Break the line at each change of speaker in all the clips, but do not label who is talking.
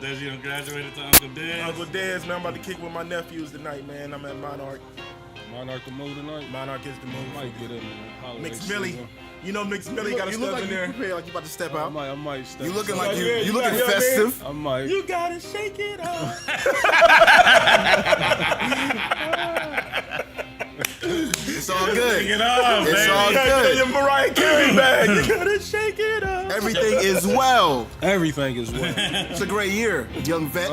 Des, you done graduated to Uncle Des.
Uncle Des, man, I'm about to kick with my nephews tonight, man. I'm at Monarch.
Monarch the move tonight?
Monarch is the move.
Might get in there.
Mix Millie. You know Mix Millie got to step in there.
Like you about to step out.
I might step.
You looking
like
like you looking festive.
I might.
You gotta shake it up.
It's all good.
Shake it off,
It's
baby.
all good.
Your Mariah Carey bag. You gotta shake it up.
Everything is well.
Everything is well.
It's a great year, young vet.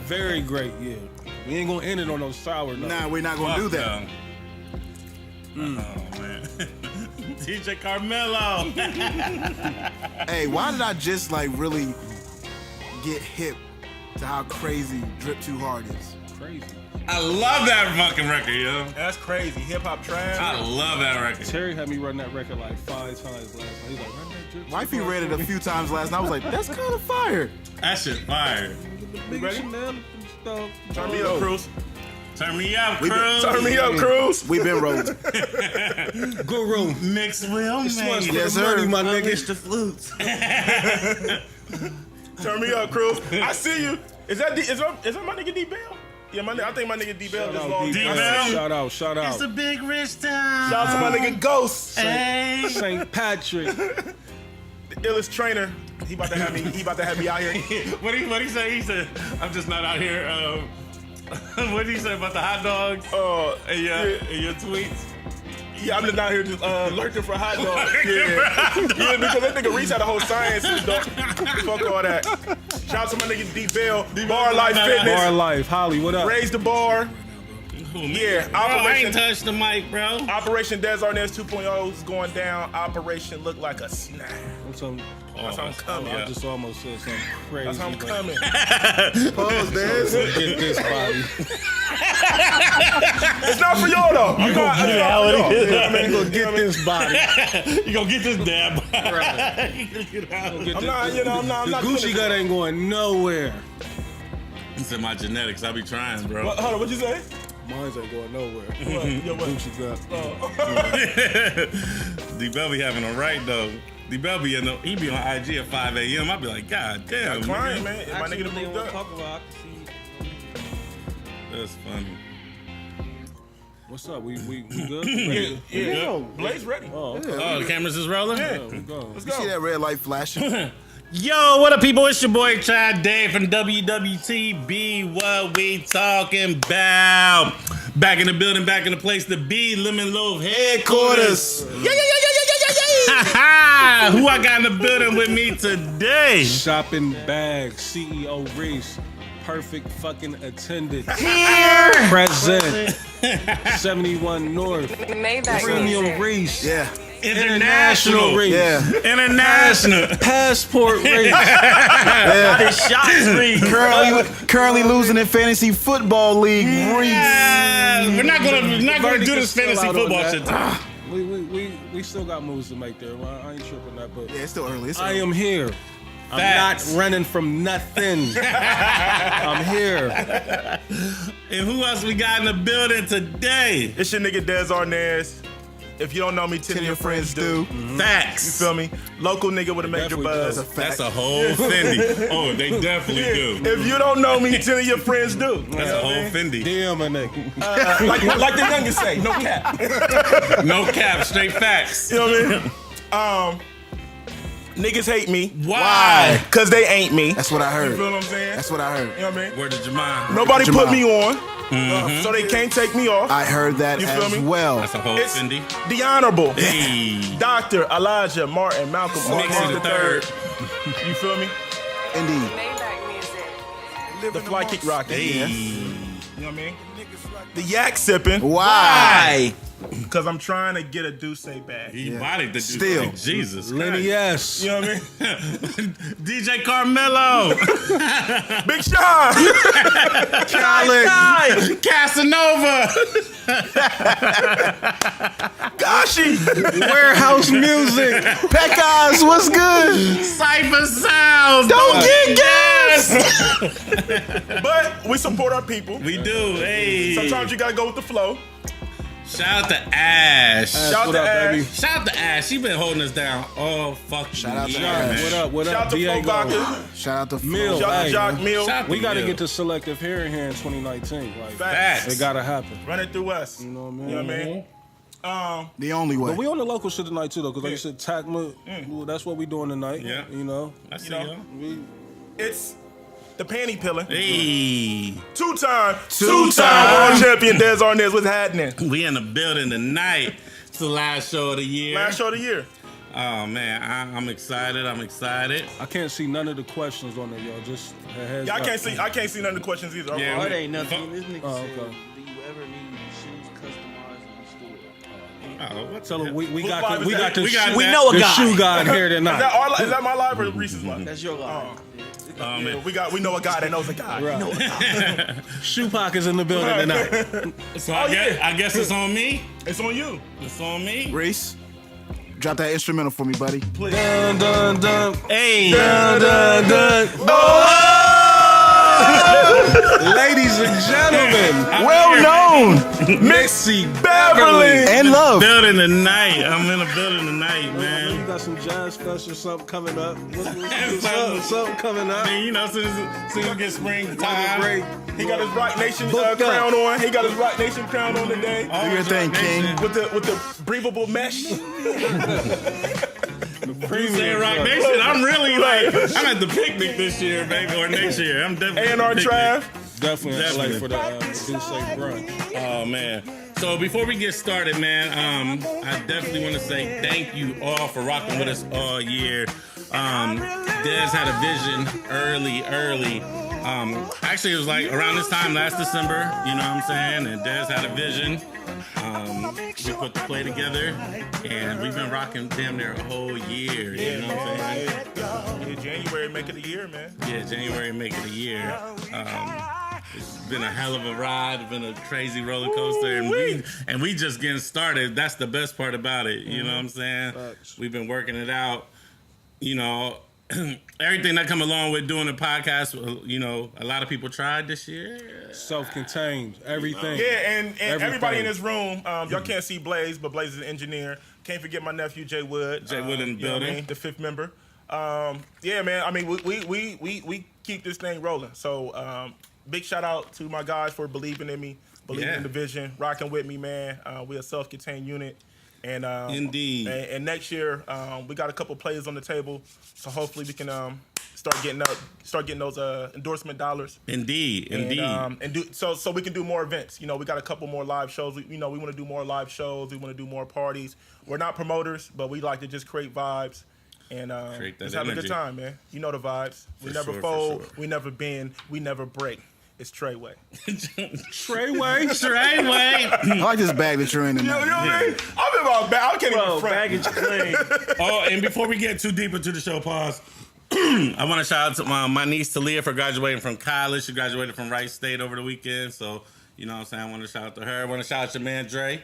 Very great year. We ain't gonna end it on no sour note.
Nah, we're not gonna do that.
Oh, man. DJ Carmelo.
Hey, why did I just like really get hip to how crazy Drip Too Hard is?
Crazy.
I love that fucking record, yo.
That's crazy. Hip hop trash.
I love that record.
Terry had me run that record like 5 times last night. He's like, run that Drip.
Wifey read it a few times last night. I was like, that's kind of fire.
That shit fire.
You
ready?
Turn
me up, Cruz.
Turn me up,
We been-
Cruz.
Turn me up, Cruz.
We've been rolling.
Guru.
Mix Will, man.
Yes, sir.
My nigga.
the flutes.
Turn me up, Cruz. I see you. Is that my nigga D Bell? Yeah, I think my nigga D Bell just long.
D-Bell.
Shout out.
It's a big rich town.
Shout out to my nigga Ghost.
Hey.
St. Patrick.
The illest trainer. He about to have me out here.
What he say? He said, I'm just not out here. What did he say about the hot dogs? And your tweets?
Yeah, I'm just out here just lurking for hot dogs. Yeah, because that nigga Reese had a whole science. Fuck all that. Shout out to my nigga D Bell. Bar Life Fitness.
Bar Life. Holly, what up?
Raise the bar. Yeah,
Bro, I
Operation
ain't touched the mic, bro.
Operation Des Arnaz 2.0 is going down. Operation look like a snack.
That's how
I'm coming.
I just almost said something crazy.
That's how I'm
but
coming.
Pause, Des.
Get this body.
It's not for y'all though. You gonna
Get this body.
You gonna get this dab.
I'm not
The Gucci gut ain't going nowhere.
It's in my genetics. I be trying, bro.
Hold on, what'd you say?
Mine's ain't going nowhere.
Yo, what?
Gucci gut.
D-Bell be having a right, though. D-Bell be he be on IG at 5 a.m. I be like, God damn.
Client,
nigga.
man. My nigga done moved up.
That's funny.
What's up? We good?
Yeah. Blaze ready.
Oh, okay.
Oh, the cameras is rolling?
Yeah.
We go.
Let's
You see
go.
that red light flashing?
Yo, what up, people? It's your boy Chad Dave from WWTB. What we talking about? Back in the building, back in the place to be. Lemon Loaf headquarters.
Yeah.
Who I got in the building with me today?
Shopping bag, CEO Reese. Perfect fucking attendant.
Here.
Present. 71 North.
Maybach
Premium
music.
Reese.
Yeah.
International.
Reese.
Yeah.
International.
Passport Reese.
Yeah.
Shots Reese.
Currently losing in fantasy football league. Reese.
We're not gonna do this
Still
fantasy
out on
football
that.
shit.
We still got moves to make there. Well, I ain't tripping that, but
Yeah, it's still early.
I am here. I'm
Facts.
not running from nothing. I'm here.
And who else we got in the building today?
It's your nigga Des Arnaz. If you don't know me, 10 of your friends do.
Facts.
You feel me? Local nigga with a major
Definitely
buzz.
does.
That's a whole Fendi. Oh, they definitely do.
If you don't know me, 10 of your friends do.
That's a whole Fendi.
Damn, my nigga.
Like the youngest say, no cap.
No cap, straight facts.
You know what I mean? Niggas hate me.
Why?
Cause they ain't me.
That's what I
You
heard.
feel what I'm saying?
That's what I heard.
You know what I mean?
Word of Jamal.
Nobody
Jamal.
put me on, so they can't take me off.
I heard that
You feel
as
me?
well.
That's a whole
It's
Fendi.
the Honorable
Hey.
Dr. Elijah Martin Malcolm
Mix
Martin
it the third.
You feel me?
Indeed.
Maybach music.
The fly kick rocket.
Hey.
You know what I mean? The yak sipping.
Why?
Cause I'm trying to get a Douce back.
He bodied the dude.
Still.
Jesus
Lenny
Christ.
S.
You know what I mean?
DJ Carmelo.
Big Sean.
Khaled.
Casanova.
Gashi.
Warehouse music.
Peck Eyes, what's good?
Cypher Sounds.
Don't get
But we support our people.
We do. Hey.
Sometimes you gotta go with the flow.
Shout out to Ash.
Shout out
what
to
up,
Ash.
baby?
Shout out to Ash. She been holding us down all fucking
Shout out to
year,
Ash.
man.
What up? What
Shout
up?
out to Flo
Diego.
Baca.
Shout out to
Mill.
Shout out to
Hey,
Jock
man.
Mill.
Shout out
We
to
got to
you.
get to selective hearing here in 2019. Like,
Facts.
it got to happen.
Run it through us.
You know what I mean?
You know what I mean?
the only way.
But we on the local shit tonight too, though, because like I said, TACMA, well, that's what we doing tonight.
Yeah.
You know,
I see
You know.
y'all.
we
It's the panty peeling.
Hey,
Two-time
Two-time.
world champion Des Arnaz. What's happening?
we in the building tonight. It's the last show of the year.
Last show of the year.
Oh man, I'm excited. I'm excited.
I can't see none of the questions on there, y'all. Just a heads
Yeah,
up.
I can't see none of the questions either.
Yeah,
Oh, it ain't nothing. This nigga
Oh,
said,
okay.
do you ever need shoes customized in the store?
Oh, what
Tell
the
them
hell?
we
What
got
vibe
the
is
we
that?
got the
We got
shoe,
We
that.
know a
the
guy.
shoe guy here tonight.
Is that my live or Reese's live?
That's your guy.
Oh,
Yeah,
man.
we know a guy that knows a guy.
Right. Shoe pockets in the building tonight.
So
Oh, yeah.
I guess it's on me.
It's on you.
It's on me.
Reese, drop that instrumental for me, buddy.
Dun dun dun.
Hey.
Dun dun dun. Ladies and gentlemen,
Well known,
Mixie
Beverly.
And love.
Building tonight. I'm in the building tonight,
You
man.
got some jazz fest or something coming up. Something coming up.
I mean, you know, soon as we get springtime.
Great.
He got his Rock Nation
Booked up.
crown on. He got his Rock Nation crown on today.
Oh,
Do your thing, King.
With the breathable mesh.
You saying Rock Nation? I'm really like, I'm at the picnic this year, baby, or next year. I'm definitely
A&R
at the picnic.
Trav.
Definitely,
Definitely.
like for the do say brunch.
Oh man. So before we get started, man, I definitely want to say thank you all for rocking with us all year. Dez had a vision early. Actually, it was like around this time last December, you know what I'm saying? And Dez had a vision. We put the play together, and we've been rocking damn near a whole year. You know what I'm saying?
Yeah, January make it a year, man.
Yeah, January make it a year. It's been a hell of a ride. It's been a crazy roller coaster, and we just getting started. That's the best part about it. You know what I'm saying?
Facts.
We've been working it out. You know, everything that come along with doing a podcast. You know, a lot of people tried this year.
Self-contained, everything.
Yeah, and
Everything.
everybody in this room, y'all can't see Blaze, but Blaze is an engineer. Can't forget my nephew Jay Wood.
Jay Wood in the
you know what I
building.
mean? The fifth member. Yeah, man. I mean, we keep this thing rolling. So big shout out to my guys for believing in me, believing
Yeah.
in the vision, rocking with me, man. We're a self-contained unit. And
Indeed.
And next year, we got a couple players on the table, so hopefully we can start getting those endorsement dollars.
Indeed.
And do so we can do more events. You know, we got a couple more live shows. We want to do more live shows. We want to do more parties. We're not promoters, but we like to just create vibes and
Create that
just have a
energy.
good time, man. You know the vibes. We
For
never
sure, for
fold.
sure.
We never bend. We never break. It's Treyway.
Treyway.
Treyway.
I like this bag that you're in
You know
tonight.
what I mean? I'm in my bag. I can't
Bro,
even front.
baggage claim.
Oh, and before we get too deep into the show, pause. I want to shout out to my niece Talia for graduating from college. She graduated from Wright State over the weekend, so you know what I'm saying. I want to shout out to her. I want to shout out to your man Dre.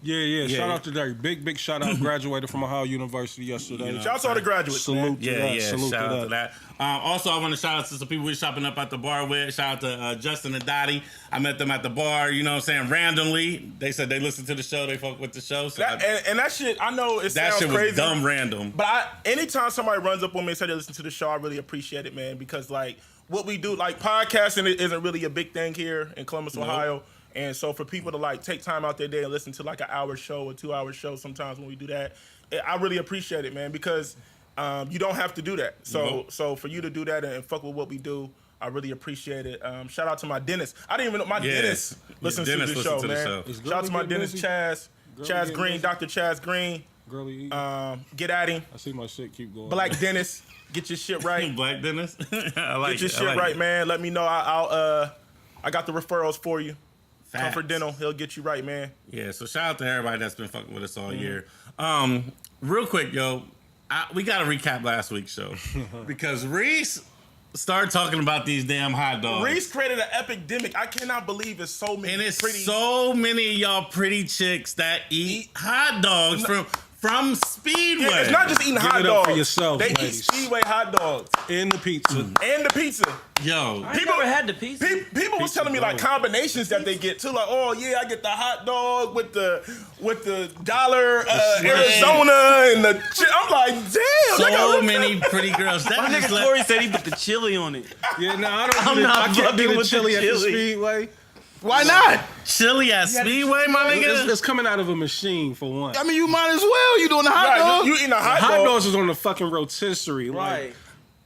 Yeah. Shout out to Derek. Big shout out. Graduated from Ohio University yesterday.
You know.
Shout out to all the graduates, man.
Salute to that.
Yeah,
Salute
shout
to
out to that. Also, I want to shout out to some people we're shopping up at the bar with. Shout out to Justin and Dottie. I met them at the bar, you know what I'm saying, randomly. They said they listened to the show, they fuck with the show. So
And that shit, I know it
that
sounds
shit was
crazy.
dumb random.
But anytime somebody runs up on me and say they listen to the show, I really appreciate it, man. Because like what we do, like podcasting isn't really a big thing here in Columbus, Ohio. And so for people to like take time out their day and listen to like an hour show or 2 hour show, sometimes when we do that, I really appreciate it, man. Because you don't have to do that. So for you to do that and fuck with what we do, I really appreciate it. Shout out to my dentist. I didn't even know my dentist listens to
Dentist
the show,
listens to the
man.
show.
Shout out to my
Girlie
dentist,
getting
Chaz. Chaz
getting
Green,
busy?
Dr. Chaz Green.
Girlie,
Get at him.
I see my shit keep going.
Black dentist, get your shit right.
Black Dennis. I like
Get your
it.
shit
I like
right,
it.
man. Let me know. I got the referrals for you.
Facts.
Comfort Dental, he'll get you right, man.
Yeah, so shout out to everybody that's been fucking with us all year. Real quick, yo, we got to recap last week's show because Reese started talking about these damn hot dogs.
Reese created an epidemic. I cannot believe it's so many
And it's
pretty.
so many of y'all pretty chicks that eat hot dogs from Speedway.
Yeah, it's not just eating hot
it up
dogs.
for yourself,
they
ladies.
eat Speedway hot dogs
In the pizza.
and the pizza.
Yo,
I never had the pizza.
People was telling me like combinations that they get too. Like, oh yeah, I get the hot dog with the dollar Arizona and the. I'm like, damn.
so many pretty girls. That
My
just
nigga Corey said he put the chili on it.
Yeah, no, I don't.
I'm not
I can't
fucking
get a
with the
chili at the
chili.
Speedway.
Why not?
chili at Speedway, my nigga.
It's coming out of a machine for one.
I mean, you might as well. You doing the hot
Right,
dog?
you eating a hot
Hot
dog.
dogs is on the fucking rotisserie.
Right.
Like,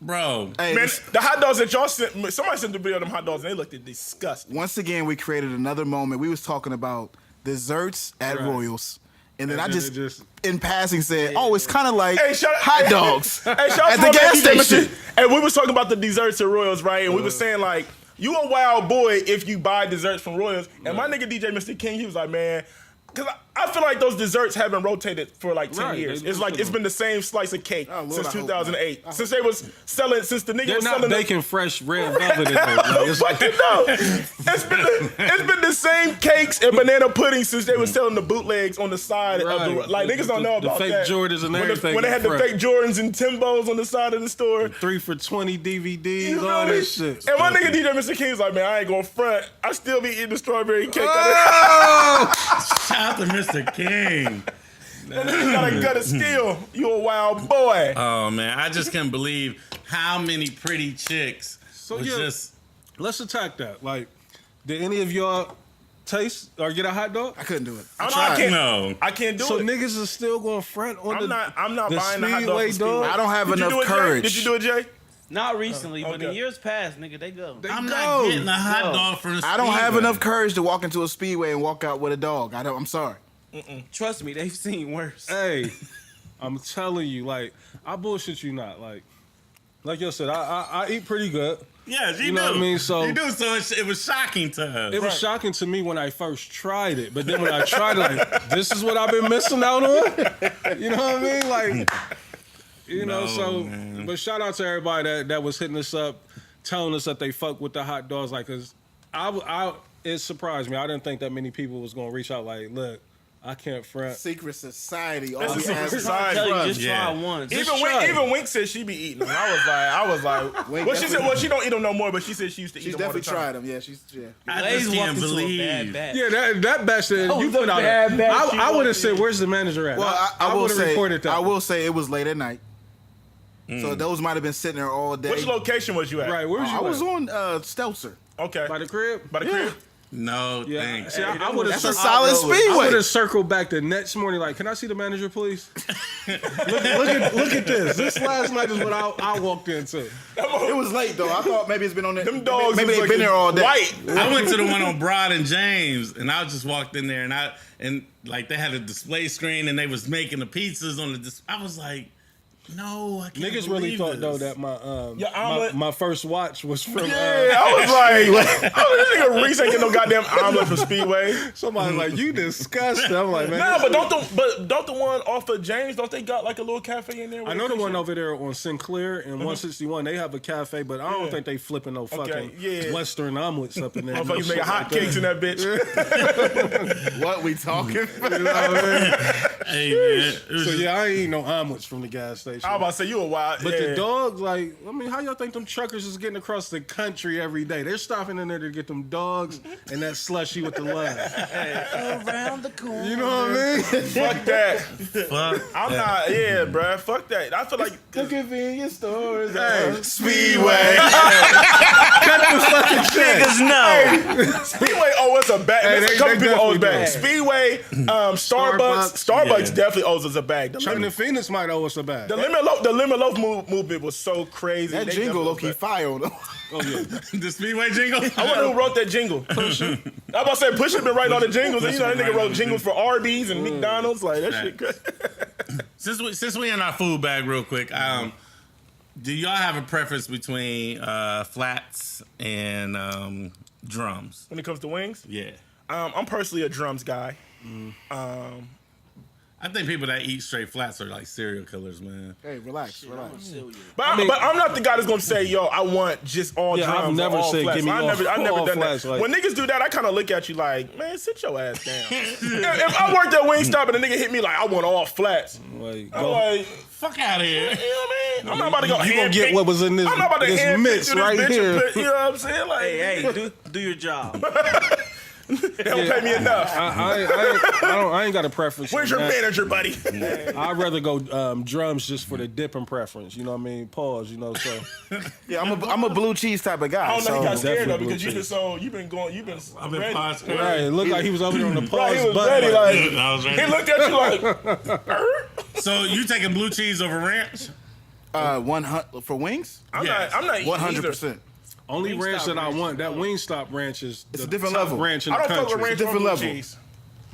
Bro,
Hey,
Man, the hot dogs that y'all sent, somebody sent the video of them hot dogs and they looked disgusting.
once again, we created another moment. We was talking about desserts at
Right.
Royals. And then
And
I
then
just,
it just-
in passing, said, "Oh, it's kind of like
Hey, shout-
hot dogs
Hey, shout out
at
to
the
my
gas
man, DJ
station."
Mr. And we was talking about the desserts at Royals, right? And we was saying like, you a wild boy if you buy desserts from Royals. And my nigga DJ Mr. King, he was like, man, because I feel like those desserts haven't rotated for like 10
Right,
years.
they
It's like it's been the same slice of cake
Oh, Lord,
since
I hope
2008. Since they was selling, since the nigga
they're
was
not
selling
baking fresh red velvet in there. Like, it's
Fucking no. It's been the same cakes and banana pudding since they was selling the bootlegs on the side of the
Right.
like niggas don't know
The
about
fake
that.
Jordans and
when
everything
when they had the
in front.
fake Jordans and Timbos on the side of the store.
3 for $20 DVDs,
You know
all
me?
that shit.
And my nigga DJ Mr. King's like, man, I ain't gonna front. I still be eating the strawberry cake.
shout out to Mr. King.
That nigga got a gut of steel. You a wild boy.
Oh man, I just can't believe how many pretty chicks
So,
was
yeah.
just.
Let's attack that. Like, did any of y'all taste or get a hot dog?
I couldn't do it.
I
tried.
can't.
No.
I can't do
So
it.
niggas is still going front on
I'm not
the
buying the hot dog
Speedway
from Speedway.
dog.
I don't have
Did you
enough
do it, Jay?
courage.
Did you do it, Jay?
Not recently, but in
okay.
years past, nigga, they go.
I'm
go.
not getting a hot
Go.
dog from the
I don't have
Speedway.
enough courage to walk into a Speedway and walk out with a dog. I'm sorry.
Trust me, they've seen worse.
Hey, I'm telling you, like, I bullshit you not. Like you said, I eat pretty good.
Yes, you,
You
do.
know what I mean? So-
you do. So it was shocking to her.
It was shocking to me when I first tried it, but then when I tried it, like, this is what I've been missing out on. You know what I mean? Like, you know.
No,
So,
man.
but shout out to everybody that was hitting us up, telling us that they fuck with the hot dogs. Like, cause it surprised me. I didn't think that many people was gonna reach out. Like, look, I can't front.
Secret society. All
That's a
we
secret
have-
society.
Tell you, just
Yeah.
try once.
Even Wink said she be eating them. I was like,
Wink
well, she said,
definitely-
well, she don't eat them no more, but she said she used to eat
She's
them all the
definitely
time.
tried them. Yeah,
I
Blaze
just
walked
can't
into a bad
believe.
batch.
Yeah, that batch that
Oh,
you
the
put out.
bad batch you
I would
walked
have said,
in.
"Where's the manager at?"
Well, I will
would've
say,
reported that.
I will say it was late at night, so those might have been sitting there all day.
Which location was you at?
Right, where was you
I
at?
was on Stelzer.
Okay.
By the crib.
By the crib?
No,
Yeah,
thanks.
see, I would have.
That's a solid
I
Speedway.
would have circled back the next morning. Like, can I see the manager, please? look at this. This last night is what I walked into.
It was late though. I thought maybe it's been on there.
Them dogs
Maybe
was
they've been there all day.
White.
I went to the one on Broad and James, and I just walked in there, and like they had a display screen, and they was making the pizzas on the. I was like, no, I can't.
Niggas really
believe
thought
this.
though that
Your omelet?
my first watch was from
Yeah, I was like, this nigga Reese ain't get no goddamn omelet from Speedway.
somebody like you disgusting. I'm like, man.
Nah,
this
but don't the one off of James? Don't they got like a little cafe in there?
I know the one over there on Sinclair and 161. They have a cafe, but I don't think they flipping no fucking
yeah.
Western omelets up in there.
Motherfuckers
No
making
shit
hot
like
cakes in that bitch.
What we talking?
that. You know what I mean?
Hey man, it was
So
just-
yeah, I ain't eat no omelets from the gas station.
I was about to say you a wild.
But
yeah.
the dogs, like, I mean, how y'all think them truckers is getting across the country every day? They're stopping in there to get them dogs and that slushy with the lime.
Around the corner.
You know what I mean?
Fuck that.
fuck.
I'm not. Yeah, bruh. Fuck that. I feel like
Convenience stores.
Hey, Speedway.
Niggas know.
Speedway owe us a bag.
Hey,
There's
they-
a couple
they
people owe us
definitely
bags.
do.
Speedway, Starbucks
Yeah.
definitely owes us a bag. The
Chuck
lemon,
and Phoenix might owe us a bag.
the lemon loaf movement was so crazy.
That
They
jingle
definitely
low
owe us
key
back.
fire on them.
Oh yeah.
The Speedway jingle.
I wonder who wrote that jingle. I was about to say Pusha been writing all the jingles, and you know that nigga wrote jingles for Arby's and McDonald's. Like that shit. Crazy.
Since we in our food bag real quick, do y'all have a preference between flats and drums?
When it comes to wings,
Yeah.
I'm personally a drums guy.
I think people that eat straight flats are like serial killers, man.
Hey, relax.
But I'm not the guy that's gonna say, yo, I want just all
Yeah,
drums.
I've never
all
said,
flats.
give me
I
all-
never
all
done
flats,
that.
like-
When niggas do that, I kind of look at you like, man, sit your ass down. if I worked at Wingstop and a nigga hit me like, I want all flats.
Like,
I'm
go.
like,
Fuck out of
you
here.
know what I mean? I'm not about to go
You gonna get
handpick-
what was in this,
I'm not about to
this
handpick
mix
through this
right
bitch
here.
and put- you know what I'm saying? Like,
Hey, do your job.
they don't pay me enough.
I ain't got a preference.
Where's
on
your
that.
manager, buddy?
I'd rather go drums just for the dipping preference. You know what I mean? Pause. You know, so
Yeah, I'm a blue cheese type of guy.
I don't know.
So
He got scared though
definitely
because
blue
you've been
I've been
ready.
paused.
right, it looked like he was over there on the pause
Right, he was
button.
ready. Like,
I was ready.
he looked at you like,
So you taking blue cheese over ranch?
100 for wings.
I'm
Yes.
not eating
100%.
Only
Wingstop
ranch that I
ranch
want,
is
that
dope.
Wingstop ranch is
It's
the
a different
top
level.
ranch in
I
the
don't fuck with
country.
ranch
Different
or blue
level.
cheese.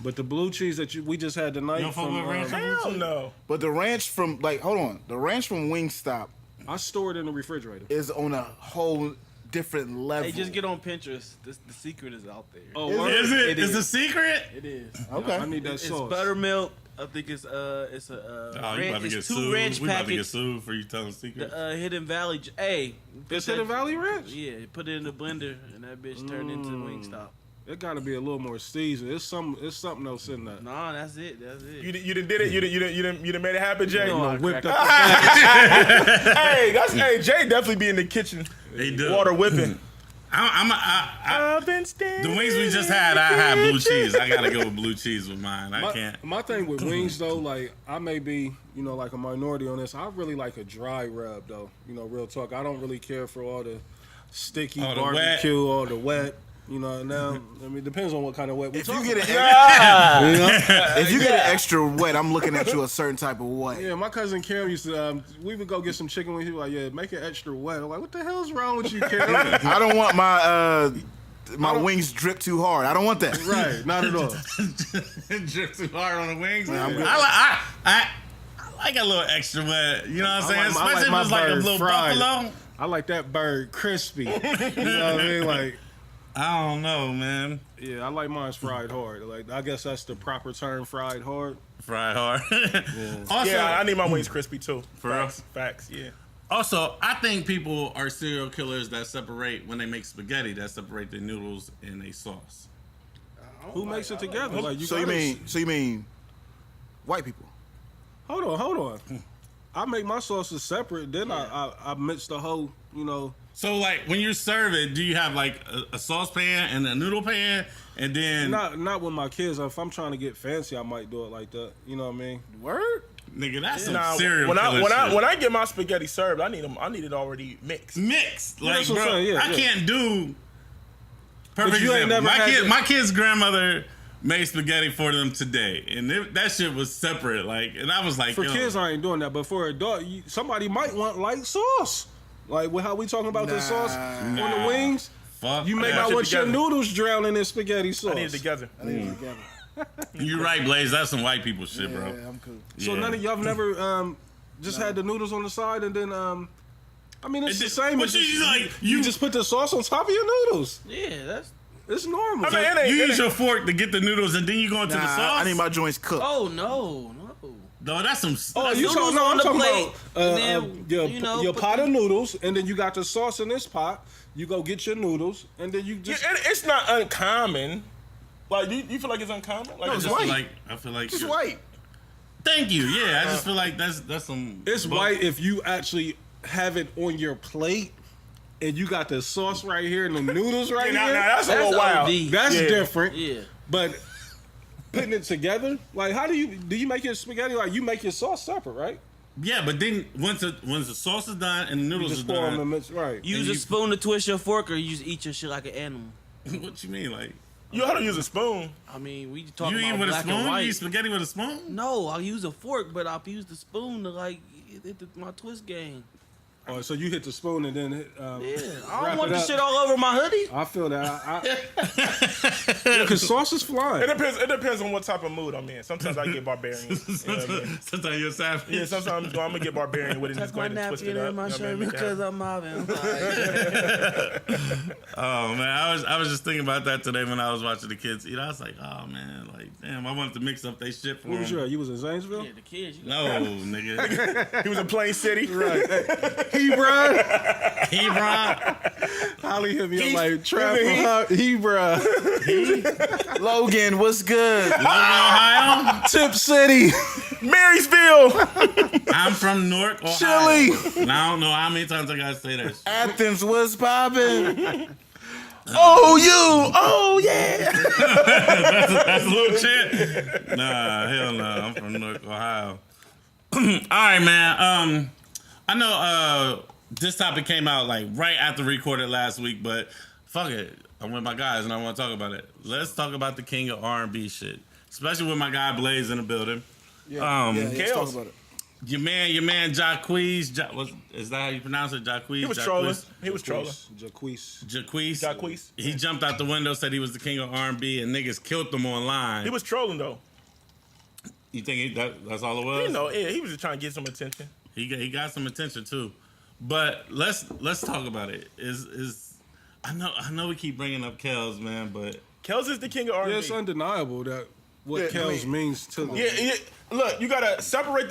But the blue cheese that we just had tonight
You don't fuck
from
with ranch?
Hell no.
But the ranch from hold on, the ranch from Wingstop
I store it in the refrigerator.
is on a whole different level.
Hey, just get on Pinterest. The secret is out there.
Oh,
Is
word?
Is it?
It
Is
is.
a secret?
It is.
Okay.
I need that
It's
sauce.
buttermilk. I think it's
Oh, you about to get
it's two
sued.
ranch
We about to get
packets.
sued for you telling secrets.
The Hidden Valley. Hey, put
It's
that-
Hidden Valley Ranch?
Yeah, put it in the blender and that bitch turned into Wingstop.
It got to be a little more seasoned. It's something else in that.
Nah, that's it. That's it.
You done did it. You done made it happen, Jay.
You know I
Whipped
crack
up.
Hey, Jay definitely be in the kitchen,
They do.
water whipping.
The wings we just had, I had blue cheese. I gotta go with blue cheese with mine. I can't.
My thing with wings though, like I may be, like a minority on this. I really like a dry rub though. Real talk. I don't really care for all the sticky
Oh, the
barbecue or the wet. Now I mean, it depends on what kind of wet we
If you
talking
get
about.
it, if you get it extra wet, I'm looking at you a certain type of way.
Yeah, my cousin Kim used to. We would go get some chicken wings. He was like, "Yeah, make it extra wet." I'm like, "What the hell's wrong with you, Kim?"
I don't want my wings drip too hard. I don't want that.
Right, not at all.
Drip too hard on the wings.
I'm good.
I like a little extra wet. You know what I'm saying?
I
Especially
like
if
my
it's like a
bird
little
fried.
buffalo.
I like that bird crispy. You know what I mean? Like,
I don't know, man.
yeah, I like mine fried hard. Like, I guess that's the proper term, fried hard.
Fried hard. Also,
Yeah, I need my wings crispy too.
For real?
Facts. Yeah.
Also, I think people are serial killers that separate when they make spaghetti. That separate the noodles and a sauce.
Who makes it together? Like,
So you mean white people?
Hold on. I make my sauces separate. Then I mix the whole.
So, like, when you serve it, do you have like a saucepan and a noodle pan, and then
Not with my kids. If I'm trying to get fancy, I might do it like that. You know what I mean?
Word?
nigga, that's some
Nah,
serial
when
killer shit.
I get my spaghetti served, I need it already mixed.
Mixed,
Yeah,
like,
that's what
bro,
I'm saying, yeah,
I
yeah.
can't do. Perfect
you ain't
example.
never had
My kid's grandmother made spaghetti for them today, and that shit was separate. Like, and I was like,
For
yo,
kids, I ain't doing that. But for adult, somebody might want light sauce. Like with how we talking about the sauce on the wings.
fuck.
You may
that.
not
shit
want your
together.
noodles drowned in spaghetti sauce.
I need it together.
You right, Blaze. That's some white people shit, bro.
Yeah, I'm cool.
So
Yeah.
none of y'all have never just had the noodles on the side and then I mean it's
It
the
did-
same.
but
As
you like
you just put the sauce on top of your noodles.
Yeah, that's.
It's normal.
I mean, it ain't-
You
it
use
ain't-
your fork to get the noodles, and then you go into the
Nah,
sauce.
I need my joints cooked.
Oh no.
No, that's some.
Oh,
that's
you
some-
talking? No, I'm
on the
talking
plate,
about
and then,
your
put
pot
the-
of noodles, and then you got the sauce in this pot. You go get your noodles, and then you just.
It's not uncommon. Like, do you feel like it's uncommon? Like,
I
it's
just
white.
feel like I feel like
It's
you're-
white.
Thank you. Yeah, I just feel like that's some.
It's
but-
white if you actually have it on your plate, and you got the sauce right here and the noodles right
Nah,
here.
that's a little wild.
OD.
That's
Yeah.
different.
Yeah.
But putting it together, like, how do you make your spaghetti? Like, you make your sauce separate, right?
Yeah, but then once the sauce is done and the
You
noodles
just
is
pour them
done,
and mix, right?
Use a spoon to twist your fork, or you just eat your shit like an animal.
what you mean? Like,
You know how to use a spoon.
I mean, we talking
you eat
about
with a
black and
spoon? You
white.
eat spaghetti with a spoon?
No, I'll use a fork, but I'll use the spoon to like hit my twist game.
Oh, so you hit the spoon and then
I
wrap
don't want
it
the
up.
shit all over my hoodie.
I feel that. Because sauce is flying.
It depends on what type of mood I'm in. Sometimes I get barbarian. You know what I mean?
Sometimes you're savage.
Yeah, sometimes I'm gonna get barbarian with it and just go ahead and twist it up.
in my
You know what I
shirt
mean?
because I'm mobbing.
Oh man, I was just thinking about that today when I was watching the kids eat. I was like, oh man, like damn, I wanted to mix up their shit for
Where was
them.
you at? You was in Zanesville?
Yeah, the kids. You
No, nigga.
He was in Plain City.
Right. Hebron.
Hebron.
Holly hit me up
He-
like, trap
he-
Hebron.
Logan, what's good?
Logan, Ohio.
Tip City.
Marysville.
I'm from Newark, Ohio.
Chili.
And I don't know how many times I gotta say that shit.
Athens, what's poppin'? Oh, you. Oh, yeah.
That's a little shit. Nah, hell no. I'm from Newark, Ohio. All right, man. I know this topic came out like right after recorded last week, but fuck it. I'm with my guys and I want to talk about it. Let's talk about the king of R&B shit, especially with my guy Blaze in the building.
Let's talk
Kales.
about it.
Your man Jacquees. Is that how you pronounce it? Jacquees.
He was trolling. He was trolling.
Jaquise.
Jacquees.
Yeah.
He jumped out the window, said he was the king of R&B, and niggas killed him online.
He was trolling though.
You think that's all it was?
You know, yeah, he was just trying to get some attention.
He got some attention too, but let's talk about it. I know we keep bringing up Kels, man, but
Kels is the king of R&B.
Yeah, it's undeniable that what
Yeah,
Kels means to them.
Yeah. Look, you gotta separate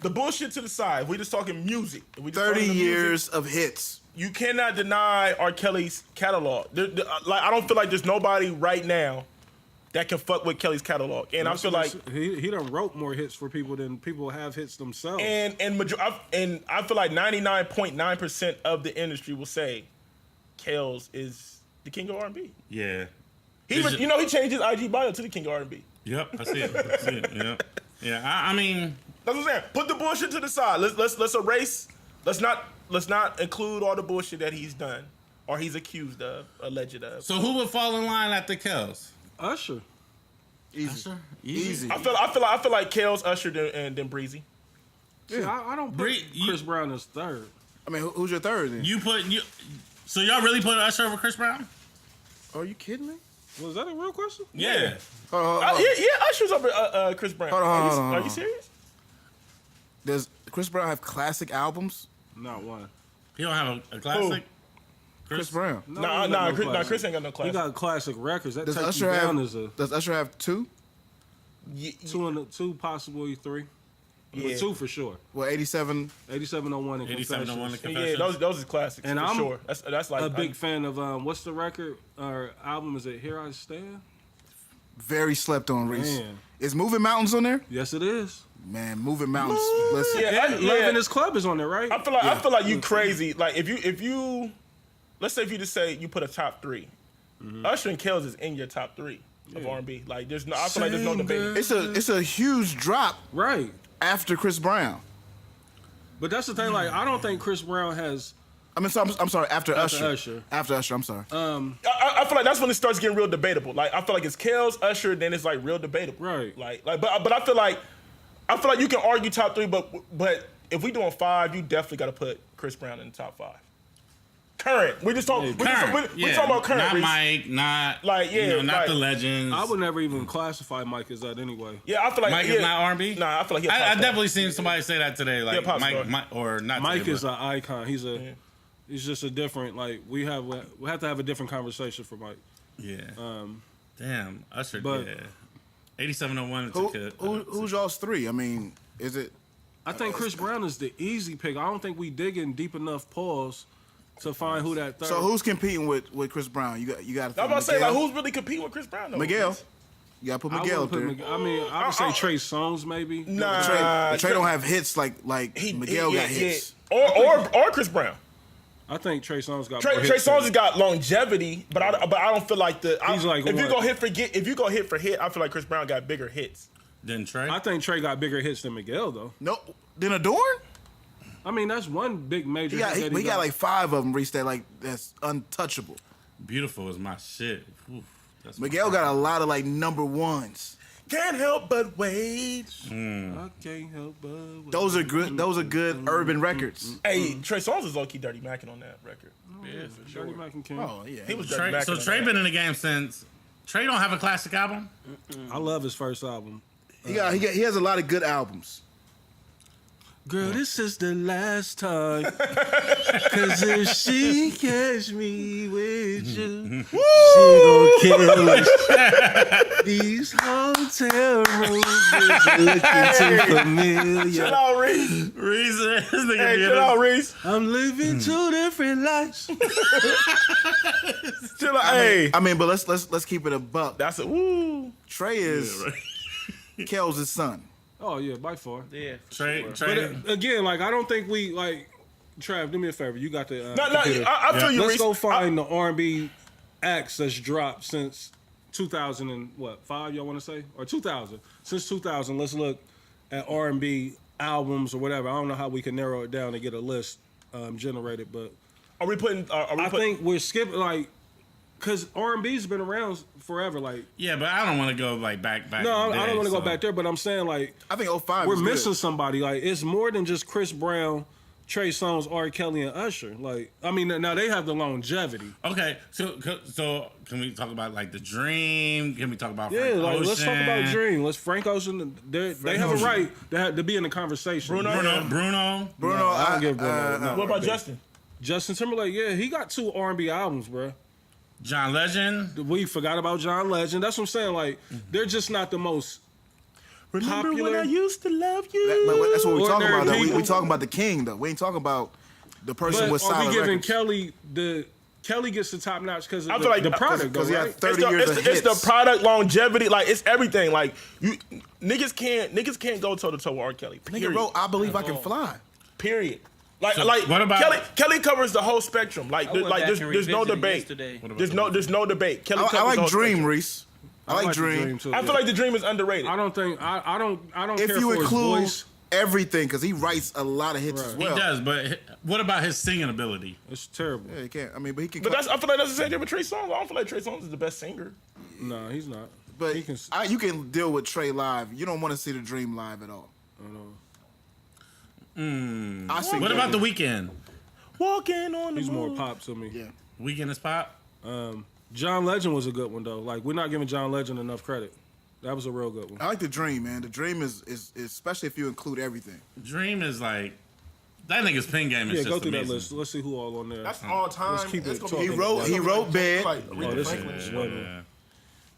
the bullshit to the side. We just talking music. If we just
30
talking the music,
years of hits.
you cannot deny R. Kelly's catalog. Like I don't feel like there's nobody right now that can fuck with Kelly's catalog, and I feel like
he done wrote more hits for people than people have hits themselves.
and I feel like 99.9% of the industry will say Kels is the king of R&B.
yeah.
He even, you know, he changed his IG bio to the king of R&B.
Yep, I see it. Yeah, yeah. I mean,
That's what I'm saying. Put the bullshit to the side. Let's erase. Let's not include all the bullshit that he's done or he's accused of, alleged of.
so who would fall in line after Kels?
Usher.
Easy.
I feel like Kels, Usher, and then Breezy.
See, I don't put Chris Brown as third.
I mean, who's your third then?
So y'all really put Usher over Chris Brown?
Are you kidding me?
Was that a real question?
Yeah.
Hold on.
Yeah, Usher's over Chris Brown.
Hold on.
Are you serious?
Does Chris Brown have classic albums?
Not one.
He don't have a classic.
Chris Brown.
No,
Nah,
he got no
Chris
classic.
ain't got no
He
classic.
got classic records. That
Does
takes
Usher
you
have?
down as a
Does Usher have two?
two, possibly three.
Yeah.
But two for sure.
Well, 87.
8701 and
8701
Confessions.
and
Yeah, those is classics
And
for
I'm
sure. That's like
A big fan of what's the record or album? Is it Here I Stand?
Very slept on, Reese.
Man.
Is Moving Mountains on there?
Yes, it is.
Man, Moving Mountains. Listen.
Yeah,
And Love in His Club is on there, right?
I feel like you crazy. Like if you let's say if you just say you put a top 3, Usher and Kels is in your top 3 of R&B. Like there's no, I feel like there's no debate.
It's a huge drop
Right.
after Chris Brown.
But that's the thing. Like, I don't think Chris Brown has.
I mean, I'm sorry. After Usher.
Usher.
After Usher. I'm sorry.
I feel like that's when it starts getting real debatable. Like I feel like it's Kels, Usher, then it's like real debatable.
Right.
But I feel like you can argue top 3, but if we doing 5, you definitely got to put Chris Brown in the top 5. Current. We just talking. We talking about current.
Not
Reese.
Mike. Not
Like, yeah,
not
like-
the legends.
I would never even classify Mike as that anyway.
Yeah, I feel like
Mike is not R&B.
Nah, I feel like he a pop
I
star.
definitely seen somebody say that today. Like
pop star.
Mike, or not.
Mike
today,
is
but-
an icon. He's just a different. Like we have to have a different conversation for Mike.
Yeah. Damn. Usher.
but-
Yeah. 8701 took it.
Who's y'all's 3? I mean, is it?
I think Chris Brown is the easy pick. I don't think we digging deep enough pause to find who that third.
So who's competing with Chris Brown? You got.
I'm about to say, like, who's really competing with Chris Brown though?
Miguel. You got to put
I
Miguel
wouldn't
up
put
there.
I mean, I would say Trey Songz maybe.
Nah,
Trey don't have hits like Miguel got hits.
Or Chris Brown.
I think Trey Songz got
Trey
more hits
Songz
than-
has got longevity, but I don't feel like
He's like
if you
what?
go hit for hit, I feel like Chris Brown got bigger hits.
Then Trey.
I think Trey got bigger hits than Miguel though.
No, then Adorn.
I mean, that's one big major.
He got
hit that
he got like 5 of them reached that that's untouchable.
Beautiful is my shit. Oof, that's my
Miguel got a lot of like number ones.
Can't help but wait.
I can't help but.
Those are good. Those are good urban records.
Hey, Trey Songz was low-key Dirty Mackin' on that record.
Yeah, for sure. Dirty Mac and King.
Oh yeah.
He was Dirty
Trey,
Mackin'
so
on
Trey
that.
been in the game since. Trey don't have a classic album.
I love his first album.
He has a lot of good albums.
Girl, this is the last time. Cause if she catch me with you, she gon' kill us. These hotel rooms are looking too familiar.
Chill out, Reese.
Reese, this nigga
Hey,
did
chill
it.
out, Reese.
I'm living two different lives.
Chill out. Hey.
I mean, but let's keep it a buck.
That's a woo.
Trey is Kells' son.
Oh yeah, by far.
Yeah.
Trey,
But
Trey.
again, like I don't think we like. Trav, do me a favor. You got the.
No,
computer.
I feel you,
Let's
Reese.
go find the R&B acts that's dropped since 2005. Y'all want to say or 2000? Since 2000, let's look at R&B albums or whatever. I don't know how we can narrow it down and get a list generated, but
Are we putting?
I think we're skipping like because R&B's been around forever. Like
Yeah, but I don't want to go like back.
no,
in the
I
day,
don't want to go
so.
back there, but I'm saying like
I think 05
we're
was
missing
good.
somebody. Like it's more than just Chris Brown, Trey Songz, R. Kelly, and Usher. Like I mean, now they have the longevity.
Okay, so can we talk about like the Dream? Can we talk about
Yeah,
Frank
like
Ocean?
let's talk about Dream. Let's Frank Ocean. They have a right to be in the conversation.
Bruno.
Bruno,
I don't give Bruno. no.
What about Justin?
Justin Timberlake? Yeah, he got 2 R&B albums, bro.
John Legend.
We forgot about John Legend. That's what I'm saying. Like they're just not the most
Remember
popular.
when I used to love you?
That's what we're talking
Ordinary
about. Though. We
people.
talking about the king, though. We ain't talking about the person
But
with
are
solid
we giving
records.
Kelly the? Kelly gets the top notch because
I
of
feel like
the product, though,
because he had
right?
30 years of
it's
hits.
the product longevity, like it's everything. Like you niggas can't go toe to toe with R. Kelly.
Nigga
Period.
wrote "I Believe I Can Fly."
Period. Like
So,
like
what about-
Kelly covers the whole spectrum. Like
I went
like
back
there's
and
no
revisited
debate.
yesterday.
There's no debate. Kelly covers
I
the
like
whole
Dream,
spectrum.
Reese. I like
the
Dream.
too,
I
yeah.
feel like the Dream is underrated.
I don't think I don't
If
care
you
for his
include
voice.
everything, because he writes a lot of hits as
Right.
well.
He does, but what about his singing ability?
It's terrible.
Yeah, he can't. I mean, but he can.
But I feel like that's the same thing with Trey Songz. I don't feel like Trey Songz is the best singer.
No, he's not.
But
he can.
you can deal with Trey live. You don't want to see the Dream live at all. I see.
What about The Weeknd?
Walking on the
He's more
moon.
pop to me.
Yeah.
Weeknd is pop.
John Legend was a good one though. Like we're not giving John Legend enough credit. That was a real good one.
I like the Dream, man. The Dream is especially if you include everything.
Dream is like that nigga's pen game is
Yeah,
just
go through
amazing.
that list. Let's see who all on there.
That's all time.
Let's keep
It's
it
gonna
talking.
be-
He
wrote Bad.
Like
Oh,
Aretha
this
Franklin
is
shit.
women.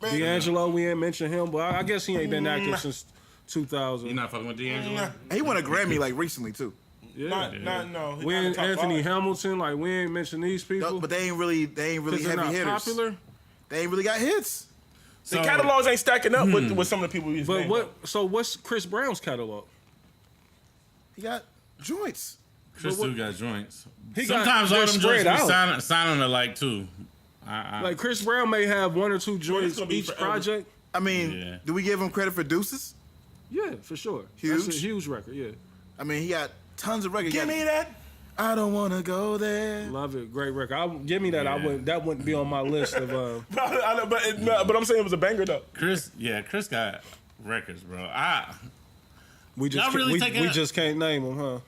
Yeah.
D'Angelo, we ain't mentioned him, but I guess he ain't been active since 2000.
You not fucking with D'Angelo?
He won a Grammy like recently too.
yeah.
No.
We ain't Anthony Hamilton. Like we ain't mentioned these people.
But they ain't really
'Cause
heavy
they're not
hitters.
popular.
They ain't really got hits.
The catalogs ain't stacking up
Hmm.
with some of the people we just
But
named.
what? So what's Chris Brown's catalog?
He got joints.
Chris do got joints.
He got-
Sometimes all
they're
them
spread
joints be
out.
sounding alike too.
Like Chris Brown may have 1 or 2 joints
gonna be
each
forever.
project.
I mean,
Yeah.
do we give him credit for Deuces?
Yeah, for sure.
Huge.
That's a huge record. Yeah,
I mean, he got tons of records.
Give me that.
I don't wanna go there.
love it. Great record. Give me that. That wouldn't be on my list of.
I know, but I'm saying it was a banger though.
Chris got records, bro.
We just
Y'all really taking
we
it-
just can't name them, huh?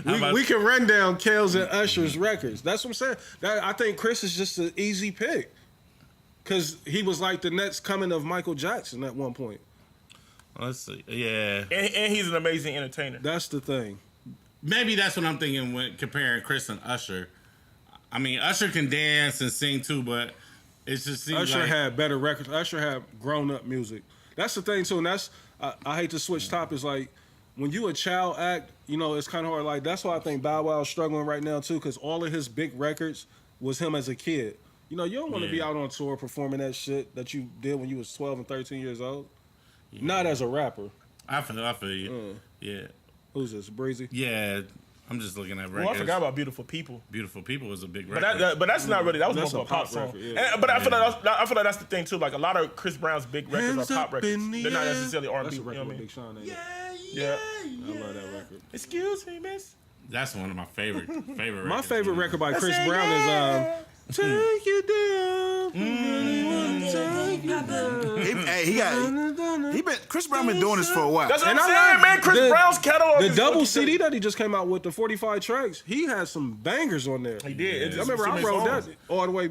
about-
we can run down Kells and Usher's records. That's what I'm saying. I think Chris is just an easy pick because he was like the next coming of Michael Jackson at one point.
Let's see. Yeah.
And he's an amazing entertainer.
That's the thing.
Maybe that's what I'm thinking when comparing Chris and Usher. I mean, Usher can dance and sing too, but it just seems
Usher
like
had better records. Usher had grown up music. That's the thing too, and that's I hate to switch topics. Like when you a child act, you know it's kind of hard. Like that's why I think Bow Wow is struggling right now too, because all of his big records was him as a kid. You know, you don't want to be
Yeah.
out on tour performing that shit that you did when you was 12 and 13 years old. Not as a rapper.
I feel you. Yeah.
Who's this? Breezy?
Yeah. I'm just looking at records.
Well, I forgot about Beautiful People.
Beautiful People was a big
But
record.
that's not really. That was
That's
more
a
of a pop
pop
song.
record, yeah.
But I feel like that's the thing too. Like a lot of Chris Brown's big records
Hands
are pop
up
records.
in the
They're not
air.
necessarily R&B.
That's a
You know
record
what I
with
mean?
Big Sean. Ain't it?
Yeah.
I love that record.
Excuse me, miss.
That's one of my favorite records.
My favorite record by Chris
say
Brown is "Take You Down."
Chris Brown been doing this for a while.
That's what I'm saying, man. Chris Brown's catalog.
The
is
double
fucking
CD that he just came out with, the 45 tracks, he had some bangers on there.
He did.
I remember I wrote that all the way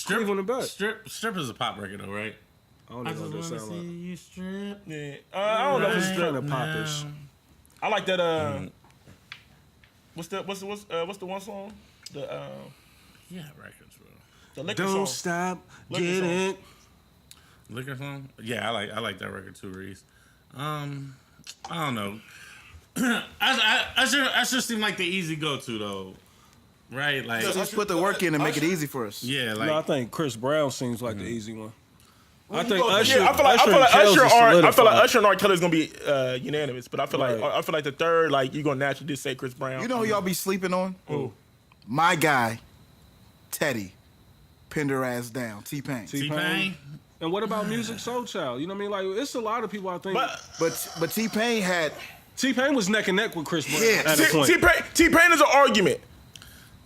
Cleveland and back.
Strip is a pop record though, right?
I don't know what that sound like.
You strip.
Yeah. I don't know if it's
It's kind of popish.
I like that. What's the one song?
Yeah, records, bro.
The liquor
Don't
song.
stop,
Liquor
get
song.
it.
Liquor song? Yeah, I like that record too, Reese. I don't know. I should seem like the easy go to though, right? Like,
Let's put the work in and make it easy for us.
yeah, like
No, I think Chris Brown seems like the easy one. I
You
think
go-
Usher.
yeah, I feel like
and Kells is
I feel like
solidified.
Usher and R. Kelly is gonna be unanimous, but I feel
Right.
like the third, like you're gonna naturally just say Chris Brown.
You know who y'all be sleeping on?
Who?
My guy, Teddy. Pinned her ass down. T-Pain.
T-Pain.
And what about Music Soul Child? You know what I mean? Like, it's a lot of people I think.
But T-Pain had...
T-Pain was neck and neck with Chris Brown
Yeah.
at a point.
T-Pain is an argument.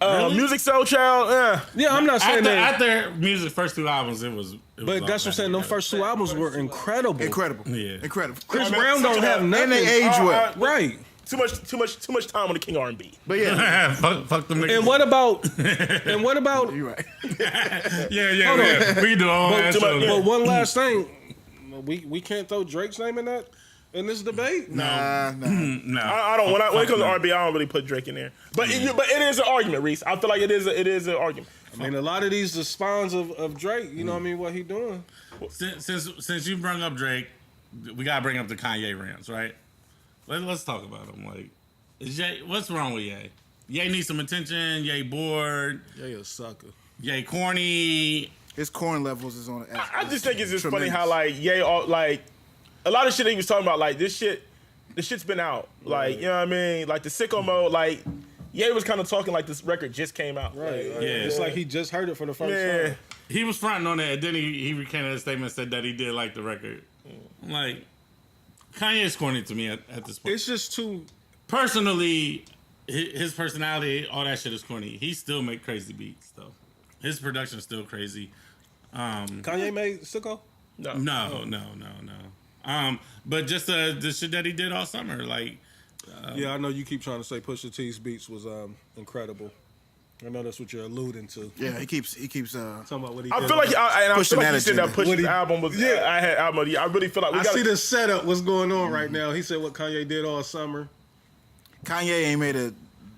Music Soul Child.
Yeah, I'm not saying that.
After Music first two albums, it was
But that's what I'm saying. Them first two albums were incredible.
Incredible.
Yeah.
Incredible.
Chris Brown don't have nothing.
And they age well.
Right.
Too much time on the King R&B.
But yeah.
fuck them niggas.
And what about? And what about?
You're right.
Yeah. We do all that.
But one last thing, we can't throw Drake's name in this debate.
Nah.
No.
I don't. When it comes to R&B, I don't really put Drake in there. But it is an argument, Reese. I feel like it is an argument.
I mean, a lot of these the spawns of Drake. You know what I mean? What he doing?
Since you brought up Drake, we gotta bring up the Kanye rants, right? Let's talk about him. Like, what's wrong with Ye? Ye needs some attention. Ye bored.
Yeah, you a sucker.
Ye corny.
His corn levels is on.
I just think it's just funny
tremendous.
how like like a lot of shit that he was talking about, like the shit's been out. Like, you know what I mean? Like the sicko mode, like Ye was kind of talking like this record just came out.
Right.
Like,
Yeah.
It's like he just heard it for the first
Yeah.
time.
He was fronting on that, and then he recanted his statement, said that he did like the record. I'm like, Kanye's corny to me at this point.
It's just too.
Personally, his personality, all that shit is corny. He still make crazy beats though. His production's still crazy.
Kanye made Sicko.
No. But just the shit that he did all summer, like,
Yeah, I know you keep trying to say Pusha T's beats was incredible. I know that's what you're alluding to.
Yeah, he keeps.
Talking about what he
I
did.
feel like I
Pushing
feel like
that
you said that
agenda.
Push
What he-
album was.
Yeah.
I had album. I really feel like we
I
got
see the setup. What's going on right now? He said what Kanye did all summer.
Kanye ain't made a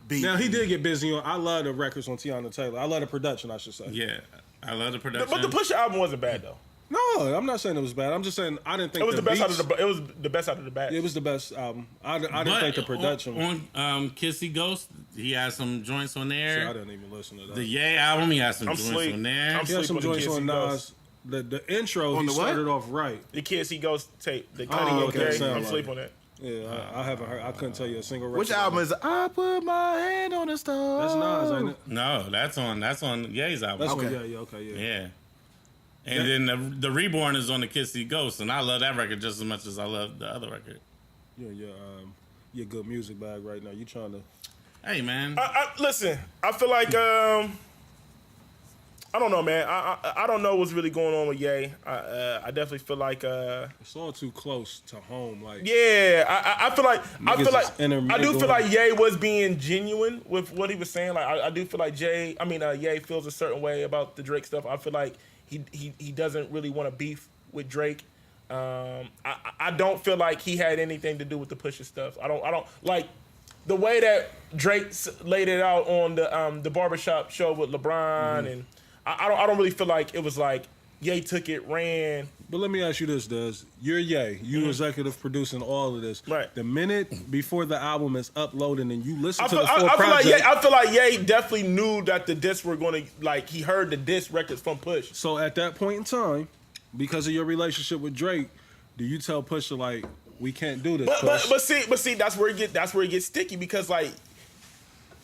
beat.
Now he did get busy on. I love the records on Tiana Taylor. I love the production. I should say.
yeah, I love the production.
But the Push album wasn't bad though.
No, I'm not saying it was bad. I'm just saying I didn't think
It was the best
beats,
out of the. It was the best out of the batch.
It was the best album. I didn't
But
think the production.
on Kissy Ghost, he has some joints on
See, I
there.
didn't even listen to that.
The Ye album, he has some
I'm
joints
sleep.
on there.
I'm
he had some
sleep on the
joints
Kids
on
He
Nas.
Goes.
The intro
On
he
the what?
started off right.
The Kids He Goes tape. The Cutting
Oh,
okay.
okay, sound
I'm
like
sleep
it.
on that.
Yeah, I haven't heard. I couldn't tell you a single record.
Which album is I Put My Hand on the Stove?
That's Nas, ain't it?
No, that's on Ye's album.
That's
Okay.
one. Yeah, okay, yeah.
Yeah. And then the Reborn is on the Kissy Ghost, and I love that record just as much as I love the other record.
You're a good music bag right now. You trying to?
Hey, man.
Listen, I feel like I don't know, man. I don't know what's really going on with Ye. I definitely feel like
It's all too close to home. Like
yeah. I feel like
Niggas is intermingled.
I do feel like Ye was being genuine with what he was saying. Like I do feel like Ye feels a certain way about the Drake stuff. I feel like he doesn't really want to beef with Drake. I don't feel like he had anything to do with the Pusha stuff. I don't like the way that Drake laid it out on the barbershop show with LeBron, and I don't really feel like it was like Ye took it, ran.
But let me ask you this, Des. You're Ye. You executive producing all of this.
Right.
The minute before the album is uploaded and you listen
I
to
feel,
the full
I
project.
feel like Ye definitely knew that the discs were going to, like, he heard the disc records from Push.
So at that point in time, because of your relationship with Drake, do you tell Pusha like we can't do this? Push?
But see, that's where it gets sticky because like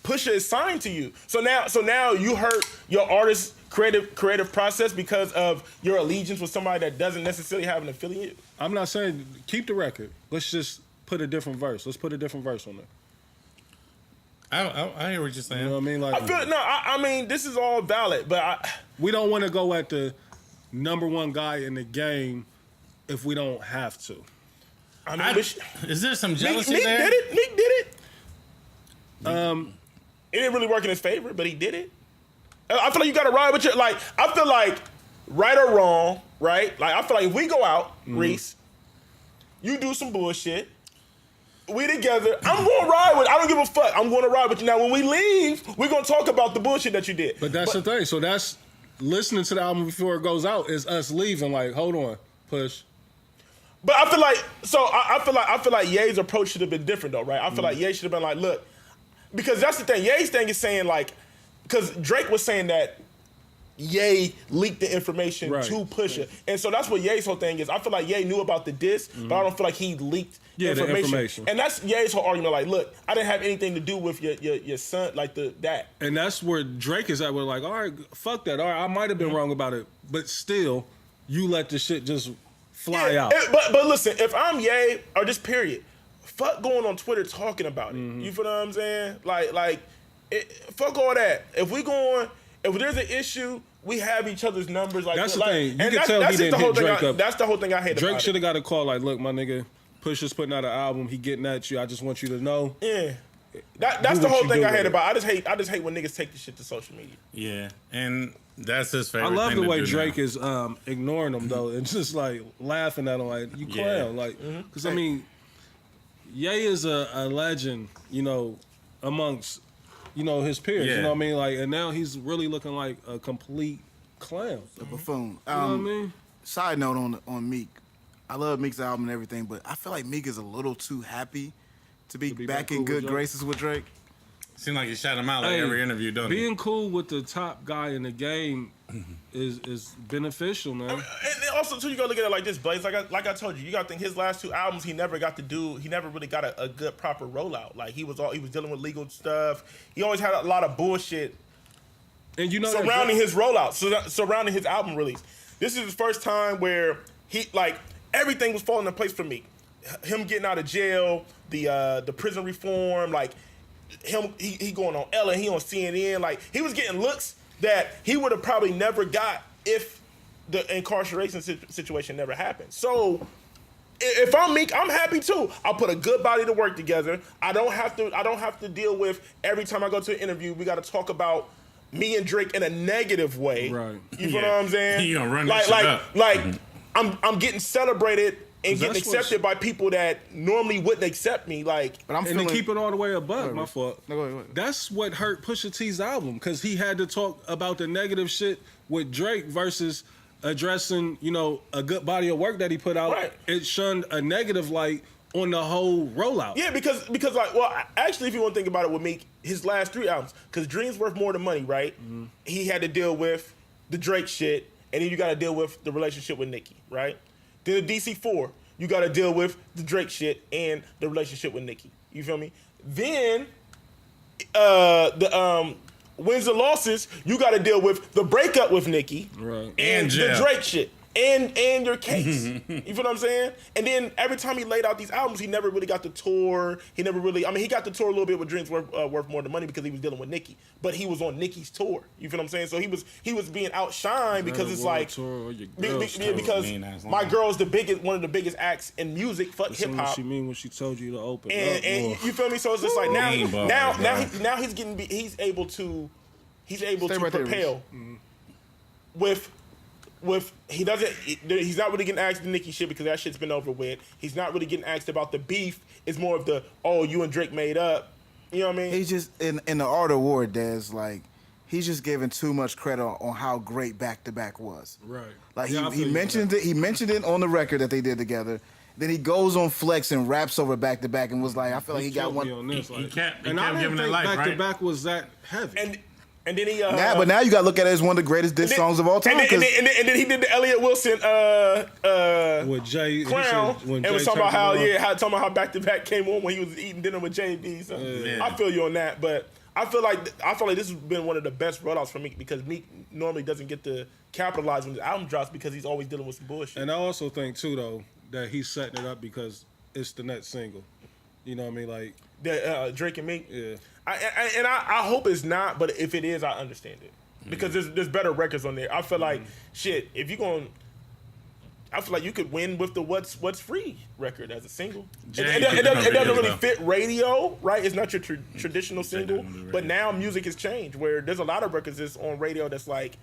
Pusha is signed to you. So now you hurt your artist creative process because of your allegiance with somebody that doesn't necessarily have an affiliate.
I'm not saying keep the record. Let's just put a different verse. Let's put a different verse on there.
I hear what you're saying.
You know what I mean? Like,
I mean, this is all valid, but
we don't want to go at the number one guy in the game if we don't have to.
Is there some jealousy
Meek
there?
did it. Meek did it. It didn't really work in his favor, but he did it. I feel like you got to ride with your, like, I feel like, right or wrong, right? Like, I feel like if we go out, Reese, you do some bullshit, we together, I'm going to ride with, I don't give a fuck, I'm going to ride with you. Now, when we leave, we're going to talk about the bullshit that you did.
But that's the thing. So that's, listening to the album before it goes out is us leaving, like, hold on, Push.
But I feel like, I feel like Ye's approach should have been different though, right? I feel like Ye should have been like, look, because that's the thing. Ye's thing is saying like, because Drake was saying that Ye leaked the information to Pusha, and so that's what Ye's whole thing is. I feel like Ye knew about the diss, but I don't feel like he leaked
the information.
And that's Ye's whole argument. Like, look, I didn't have anything to do with your son, like that.
And that's where Drake is at. We're like, all right, fuck that. All right, I might have been wrong about it, but still, you let the shit just fly out.
But listen, if I'm Ye, or just period, fuck going on Twitter talking about it. You feel what I'm saying? Like, fuck all that. If there's an issue, we have each other's numbers. Like
that's the
like,
thing. You
and
can tell he didn't hit Drake up.
That's the whole thing I hate about it.
Drake should have got a call like, look, my nigga, Pusha's putting out an album. He getting at you. I just want you to know.
Yeah. That's the whole thing I hate about it. I just hate when niggas take this shit to social media.
Yeah, and that's his favorite.
I love
thing
the way
to do
Drake
now.
is ignoring them though, and just like laughing at him like you clown, like because I mean, Ye is a legend, you know, amongst his peers. You know what I mean? Like, and now he's really looking like a complete clown,
a buffoon.
You know what I mean?
Side note on Meek, I love Meek's album and everything, but I feel like Meek is a little too happy to be back in good graces with Drake.
Seems like you shot him out like every interview, don't you?
Being cool with the top guy in the game is beneficial, man.
And also, too, you gotta look at it like this, Blaze. Like I told you gotta think his last two albums, he never really got a good proper rollout. Like he was dealing with legal stuff. He always had a lot of bullshit
And
surrounding his rollout, surrounding his album release. This is his first time where he everything was falling in place for me. Him getting out of jail, the prison reform, like he going on Ellen, he on CNN, like he was getting looks that he would have probably never got if the incarceration situation never happened. So if I'm Meek, I'm happy too. I'll put a good body to work together. I don't have to deal with every time I go to an interview, we got to talk about me and Drake in a negative way.
Right.
You feel what I'm saying?
You gonna run that shit up.
I'm getting celebrated and getting
That's
accepted by people that normally wouldn't accept me. Like,
But I'm
And
feeling
to keep it all the way above, my fault.
No, go ahead.
That's what hurt Pusha T's album because he had to talk about the negative shit with Drake versus addressing, a good body of work that he put out.
Right.
It shunned a negative light on the whole rollout.
yeah, because actually, if you want to think about it with Meek, his last three albums, because Dreams Worth More Than Money, right? He had to deal with the Drake shit, and then you got to deal with the relationship with Nicki, right? Then the DC4, you got to deal with the Drake shit and the relationship with Nicki. You feel me? Then the wins and losses, you got to deal with the breakup with Nicki,
Right.
and the
jail.
Drake shit. And your case. You feel what I'm saying? And then every time he laid out these albums, he never really got the tour. He got the tour a little bit with Dreams Worth More Than Money because he was dealing with Nicki. But he was on Nicki's tour. You feel what I'm saying? So he was being outshined because it's like because my girl's one of the biggest acts in music, fuck hip hop.
What she mean when she told you to open
And
up?
you feel me? So it's just like now he's able to
Stay right there,
propel with he's not really getting asked the Nicki shit because that shit's been over with. He's not really getting asked about the beef. It's more of the you and Drake made up. You know what I mean?
He's just in the art of war, Des, like he's just giving too much credit on how great Back to Back was.
Right.
Like
Yeah, I
he
feel you
mentioned it. He mentioned it on the record that they did together. Then he goes on Flex and raps over Back to Back and was like, I feel like he got
killed me
one.
on this,
He
like-
kept
and I didn't
giving it
think
life,
Back
right?
to Back was that heavy.
And then he
But now you got to look at it as one of the greatest diss songs of all time.
And then he did the Elliot Wilson
with Jay,
clown
when
and was
Jay
talking about
turned him on.
how Back to Back came on when he was eating dinner with JD. So
Yeah.
I feel you on that, but I feel like this has been one of the best rollouts for Meek because Meek normally doesn't get to capitalize when his album drops because he's always dealing with some bullshit.
And I also think too though that he's setting it up because it's the next single. You know what I mean? Like
The Drake and me.
Yeah.
I hope it's not, but if it is, I understand it because there's better records on there. I feel like shit. If you going, I feel like you could win with the What's Free record as a single. It doesn't really fit radio, right? It's not your traditional single. But now music has changed where there's a lot of records that's on radio that's like,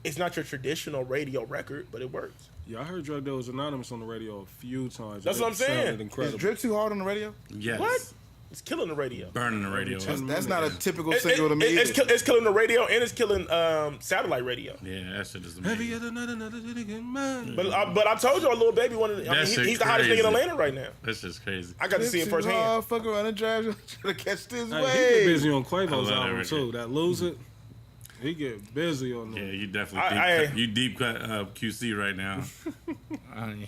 it's not your traditional radio record, but it works.
Yeah, I heard Drug Deal was anonymous on the radio a few times.
That's what I'm saying.
Is
Incredible.
Drip Too Hard on the radio?
Yes.
What? It's killing the radio.
Burning the radio.
That's not a typical single to me.
It's killing the radio and it's killing satellite radio.
Yeah, that shit is
Heavy
amazing.
other night, another day again, man.
But I told you, Lil Baby he's the hottest nigga in Atlanta right now.
That's just crazy.
I got to see it firsthand.
Fuck around and drive, trying to catch this
Hey, he get
wave.
busy on
I
Quavo's
love that
album
record.
too. That Lose It. He get busy on
Yeah,
that.
you definitely deep cut QC right now.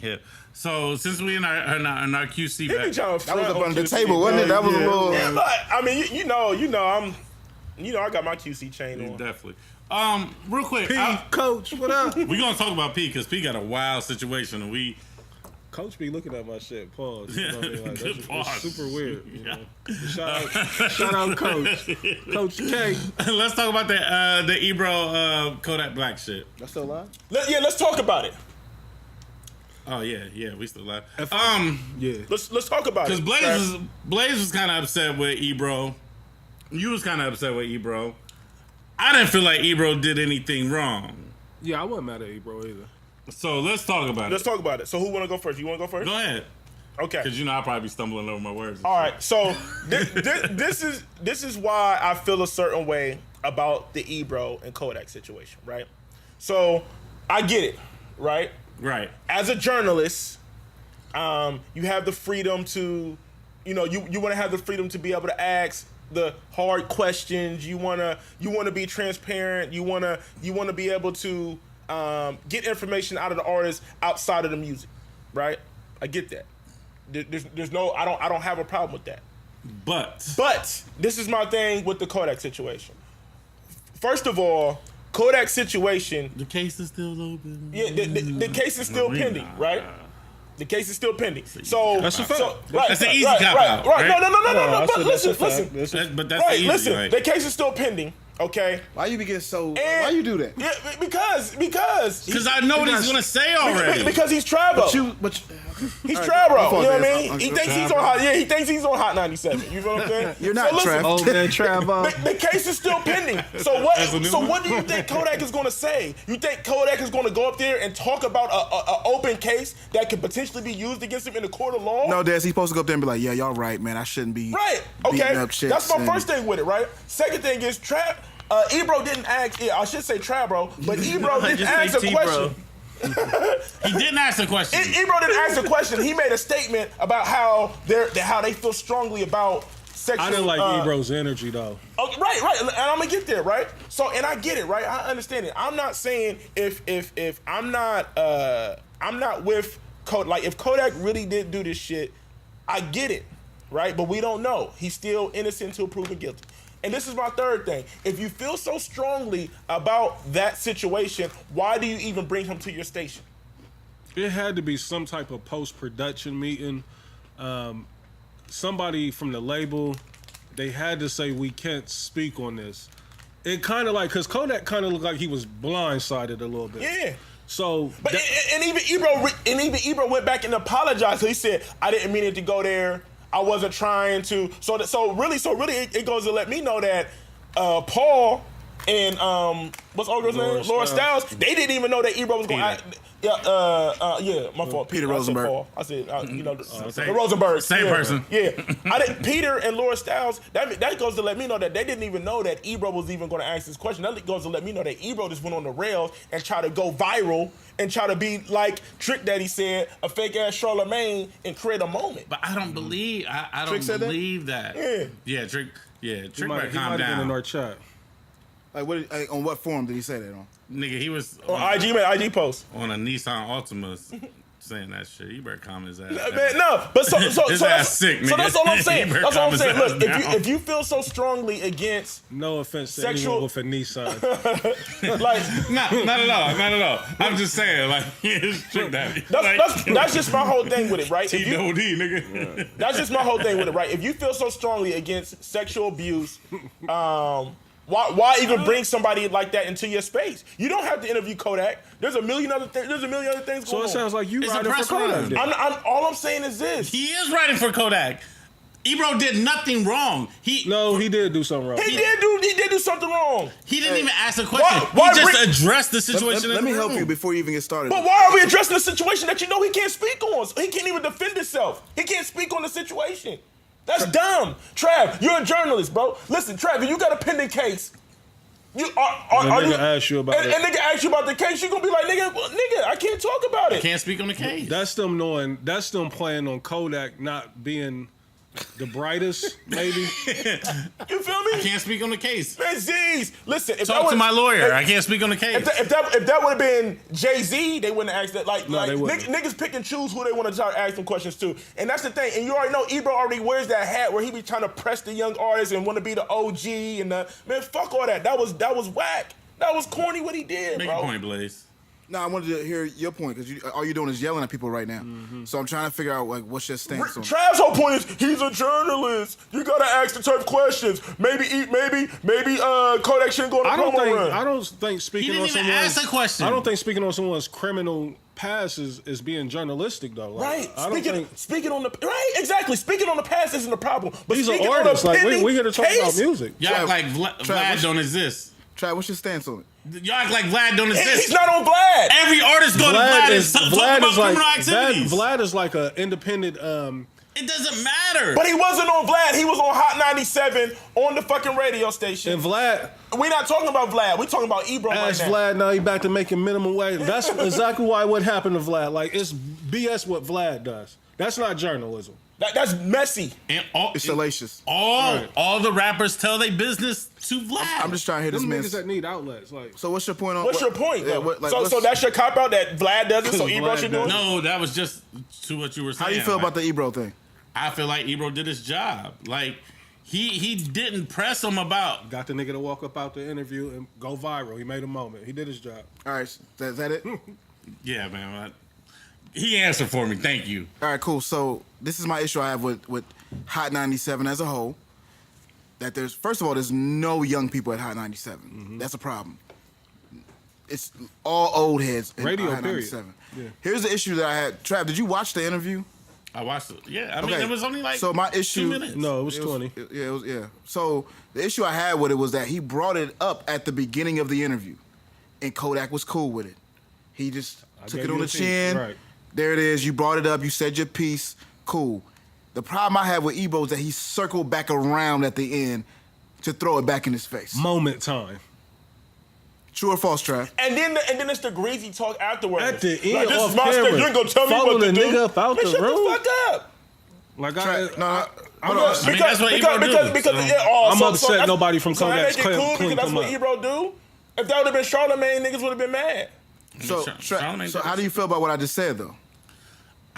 Yeah. So since we in our QC
He be
back,
trying to
That was
front
up
on
under the
QC,
table, wasn't it? That was a little.
Yeah, but, I mean, you know, I got my QC chain on.
definitely. Real quick,
Coach, what up?
we gonna talk about P because P got a wild situation and we.
Coach be looking at my shit. Pause. You know what I mean? Like,
Good
that's
pause.
super weird. You know? Shout out, Coach. Coach K.
Let's talk about the Ebro Kodak Black shit.
That's still live?
Let's talk about it.
Oh yeah, we still live.
Yeah.
Let's talk about it.
Because Blaze was kind of upset with Ebro. You was kind of upset with Ebro. I didn't feel like Ebro did anything wrong.
Yeah, I wasn't mad at Ebro either.
So let's talk about
Let's
it.
talk about it. So who want to go first? You want to go first?
Go ahead,
Okay.
because I'll probably be stumbling over my words.
All right. So this is why I feel a certain way about the Ebro and Kodak situation, right? So I get it, right?
Right.
As a journalist, you have the freedom to, you want to have the freedom to be able to ask the hard questions. You wanna be transparent. You wanna be able to get information out of the artist outside of the music, right? I get that. There's no, I don't have a problem with that. But this is my thing with the Kodak situation. First of all, Kodak situation.
The case is still open.
Yeah, the case is still pending, right? The case is still pending. So
That's a fact.
That's an easy cop-out, right?
No. But
that's a
listen.
fact.
But that's
Right,
easy,
listen.
right?
The case is still pending. Okay.
Why you be getting so?
And-
Why you do that?
Yeah, because
Because I know what he's gonna say already.
because he's Trabo. He's Trabo. You know what I mean? He thinks he's on hot. Yeah, he thinks he's on Hot 97. You know what I'm saying?
You're not,
so listen,
Trav.
Old man Travo.
The case is still pending. So what do you think Kodak is going to say? You think Kodak is going to go up there and talk about a open case that could potentially be used against him in the court of law?
No, Des, he's supposed to go up there and be like, yeah, y'all right, man. I shouldn't be
Right.
beating
Okay.
up chicks.
That's my
and-
first thing with it, right? Second thing is Ebro didn't ask. Yeah, I should say Trabro, but Ebro didn't
Just
ask
say
a
T-bro.
question.
He didn't ask the question.
Ebro didn't ask a question. He made a statement about how they feel strongly about sexual.
I didn't like Ebro's energy though.
Okay, right, and I'm gonna get there, right? So, and I get it, right? I understand it. I'm not saying if I'm not with Kodak. Like if Kodak really did do this shit, I get it, right? But we don't know. He's still innocent until proven guilty. And this is my third thing. If you feel so strongly about that situation, why do you even bring him to your station?
It had to be some type of post-production meeting. Somebody from the label, they had to say we can't speak on this. It kind of like, because Kodak kind of looked like he was blindsided a little bit.
Yeah.
So,
But and even Ebro went back and apologized. So he said, "I didn't mean it to go there. I wasn't trying to." So really, it goes to let me know that Paul and what's old girl's name? Laura Styles. They didn't even know that Ebro was going to. Yeah, my fault.
Peter
I said
Rosenberg.
Paul. I said, the
same-
Rosenberg.
same
yeah.
person.
Yeah, Peter and Laura Styles. That goes to let me know that they didn't even know that Ebro was even going to ask this question. That goes to let me know that Ebro just went on the rails and tried to go viral and try to be like Trick Daddy said, a fake ass Charlemagne, and create a moment.
But I don't believe. I
Trick
don't
said that?
believe that.
Yeah.
Trick. Yeah, Trick
he
better
might
calm
have been in
down.
our chat.
Like, on what forum did he say that on?
Nigga, he was
On IG, man, IG post.
on a Nissan Altima saying that shit. You better calm his ass.
Man, no, but so
His
that's
ass sick,
so
nigga.
that's all I'm saying.
He better
That's all
calm
I'm saying.
his
Look,
ass
if you feel so strongly against
No offense to
Sexual-
anyone with a Nissan.
like
Not at all. I'm just saying, like, it's trick daddy.
that's just my whole thing with it, right? If you-
T-O-D, nigga.
That's just my whole thing with it, right? If you feel so strongly against sexual abuse, why even bring somebody like that into your space? You don't have to interview Kodak. There's a million other things. There's a million other things
So
going
it
on.
sounds like you
It's a
riding for
press
Kodak.
run.
then.
All I'm saying is this.
He is writing for Kodak. Ebro did nothing wrong.
No, he did do something wrong.
He did do something wrong.
He didn't even ask a question.
why
he just
bring-
addressed the
Let,
situation.
let
in
me
the
help
room.
you before you even get started.
But why are we addressing a situation that you know he can't speak on? He can't even defend himself. He can't speak on the situation. That's dumb. Trav, you're a journalist, bro. Listen, Trav, if you got a pending case, you are
And
you
nigga ask you about
and,
it.
and nigga ask you about the case, you're gonna be like, nigga, I can't talk about it.
Can't speak on the case.
That's them knowing. That's them playing on Kodak not being the brightest, maybe.
You feel me?
I can't speak on the case.
Man, Z's. Listen, if that
Talk to
was-
my lawyer.
if-
I can't speak on the case.
If that would have been Jay-Z, they wouldn't have asked that. Like
they wouldn't.
niggas pick and choose who they want to try to ask them questions to. And that's the thing. And you already know Ebro already wears that hat where he be trying to press the young artists and want to be the OG and the man, fuck all that. That was whack. That was corny what he did,
Make
bro.
your point, Blaze.
No, I wanted to hear your point because all you're doing is yelling at people right now. So I'm trying to figure out like what's your stance on it.
Trav's whole point is he's a journalist. You gotta ask the tough questions. Maybe Kodak shouldn't go on a promo run.
I don't think speaking
He
on
didn't even
someone's
ask a question.
I don't think speaking on someone's criminal past is being journalistic though. Like,
Right.
I don't think
Speaking on the right, exactly. Speaking on the past isn't a problem. But
these are
speaking on
artists.
a
Like
pending
we here to talk about
case,
music.
Y'all act like
Trav,
Vlad don't exist.
Trav, what's your stance on it?
Y'all act like Vlad don't exist.
He's not on Vlad.
Every artist go to Vlad and talk about criminal activities.
Vlad is like an independent.
It doesn't matter.
But he wasn't on Vlad. He was on Hot 97 on the fucking radio station.
And Vlad,
We're not talking about Vlad. We're talking about Ebro right
ask
now.
Vlad now he back to making minimum wage. That's exactly why what happened to Vlad. Like it's BS what Vlad does. That's not journalism.
That's messy.
And all,
It's salacious.
all the rappers tell their business to Vlad.
I'm just trying to hear this
Them
man.
niggas that need outlets. Like
So what's your point on?
What's your point,
Yeah,
though?
like,
so
what's-
that's your cop out that Vlad does it, so
Vlad
Ebro should do it?
does it.
No, that was just to what you were saying.
How do you feel
Like,
about the Ebro thing?
I feel like Ebro did his job. Like he didn't press him about.
got the nigga to walk up out the interview and go viral. He made a moment. He did his job.
All right, is that it?
Yeah, man. He answered for me. Thank you.
All right, cool. So this is my issue I have with Hot 97 as a whole. That there's first of all, there's no young people at Hot 97. That's a problem. It's all old heads in
Radio,
Hot
period.
97.
Yeah.
Here's the issue that I had. Trav, did you watch the interview?
I watched it. Yeah, I mean,
Okay.
it was only like
So my issue-
2 minutes.
No, it was 20.
It was. So the issue I had with it was that he brought it up at the beginning of the interview, and Kodak was cool with it. He just took
gave
it on
you
the
a piece,
chin.
right.
There it is. You brought it up. You said your piece. Cool. The problem I had with Ebro is that he circled back around at the end to throw it back in his face.
Moment time.
True or false, Trav?
And then it's the greasy talk afterwards.
At the end,
like, this
off
is my
camera.
stage. You ain't gonna tell me
Follow
what to
the
do.
nigga up out
Man,
the
shut
room.
the fuck up.
Like
Trav,
I
hold on.
Because,
I mean, that's what Ebro do,
because
so.
yeah, oh,
I'm
so
upset
that's-
nobody from
so that
Kodak's
make it cool
cleaned
because that's
him
what
up.
Ebro do. If that would have been Charlamagne, niggas would have been mad.
So,
Charlamagne
so
did
how do you feel about what I just said, though?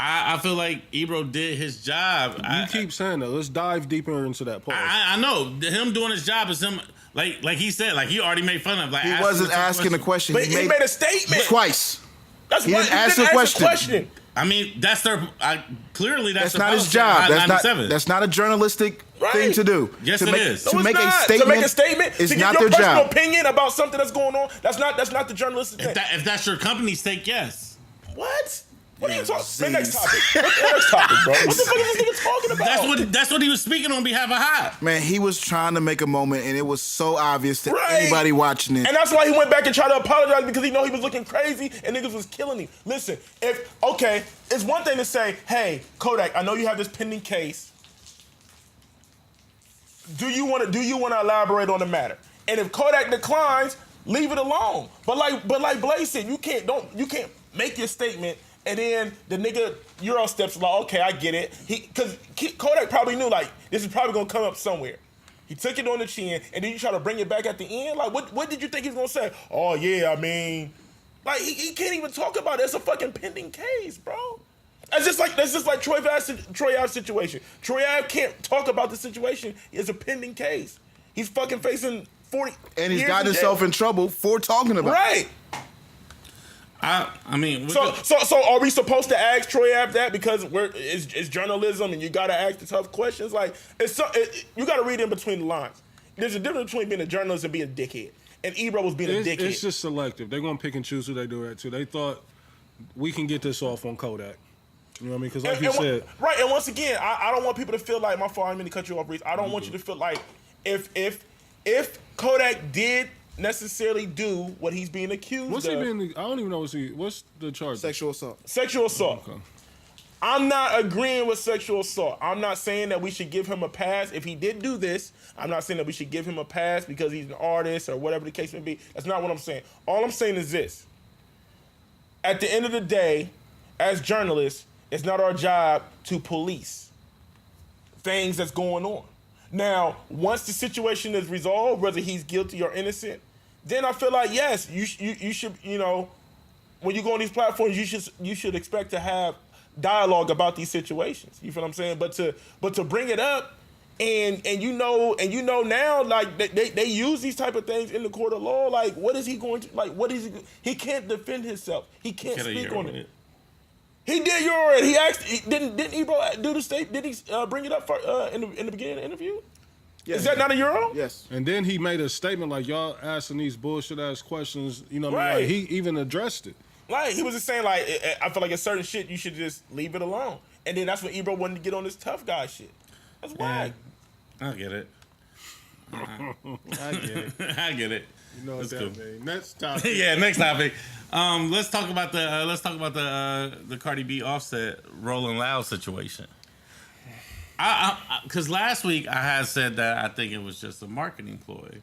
I feel like Ebro did his job.
You keep saying that. Let's dive deeper into that part.
I know him doing his job is him. Like he said, like he already made fun of. Like
He wasn't asking the question.
But he made a statement.
twice.
That's
He
why
didn't ask the question.
I mean, that's their. Clearly,
That's
their
not his
policy
job.
on
That's not.
97.
That's not a journalistic
Right.
thing to do.
Yes,
to
it
make,
is.
To
No, it's
make a
not.
statement.
To make a statement.
Is
to
not
give
their
your personal
job.
opinion about something that's going on. That's not the journalistic thing.
If that's your company's take, yes.
What? What are you talking?
Z's.
Man, next topic. What's the next topic, bro? What the fuck is this nigga talking about?
That's what he was speaking on behalf of Hot.
Man, he was trying to make a moment, and it was so obvious to
Right.
anybody watching it.
And that's why he went back and tried to apologize because he know he was looking crazy and niggas was killing him. Listen, it's one thing to say, hey, Kodak, I know you have this pending case. Do you want to elaborate on the matter? And if Kodak declines, leave it alone. But like Blaze said, you can't make your statement and then the nigga Euro steps like, okay, I get it. Because Kodak probably knew like this is probably gonna come up somewhere. He took it on the chin, and then you try to bring it back at the end. Like, what did you think he was gonna say? Oh yeah, I mean, like he can't even talk about it. It's a fucking pending case, bro. that's just like Troy Ave's situation. Troy Ave can't talk about the situation. It's a pending case. He's fucking facing 40
And he's
years
gotten
in
himself
jail.
in trouble for talking about it.
Right.
I mean,
So are we supposed to ask Troy Ave that because it's journalism and you got to ask the tough questions? Like, you got to read in between the lines. There's a difference between being a journalist and being a dickhead. And Ebro was being a dickhead.
It's just selective. They're going to pick and choose who they do that to. They thought, we can get this off on Kodak. You know what I mean? Because like you said.
Right, and once again, I don't want people to feel like, my fault, I didn't mean to cut you off, Reese. I don't want you to feel like if Kodak did necessarily do what he's being accused
What's
of.
he being? I don't even know what's the charge.
Sexual assault.
Sexual assault.
Okay.
I'm not agreeing with sexual assault. I'm not saying that we should give him a pass. If he did do this, I'm not saying that we should give him a pass because he's an artist or whatever the case may be. That's not what I'm saying. All I'm saying is this. At the end of the day, as journalists, it's not our job to police things that's going on. Now, once the situation is resolved, whether he's guilty or innocent, then I feel like, yes, you should, when you go on these platforms, you should expect to have dialogue about these situations. You feel what I'm saying? But to bring it up and you know now, like they use these type of things in the court of law. Like, what is he going to, like, what is he can't defend himself. He can't speak on it. He did your it. He asked. Didn't Ebro do the state? Did he bring it up for, in the beginning of the interview?
Yes.
Is that not a Euro?
Yes.
And then he made a statement like, y'all asking these bullshit ass questions. You know what I mean?
Right.
Like, he even addressed it.
Like, he was just saying, like, I feel like it's certain shit you should just leave it alone. And then that's when Ebro wanted to get on this tough guy shit. That's why.
I get it.
I get it.
I get it.
You know what
That's
that
cool.
means. Next topic.
Yeah, next topic. Let's talk about the Cardi B Offset Rolling Loud situation. Because last week I had said that I think it was just a marketing ploy.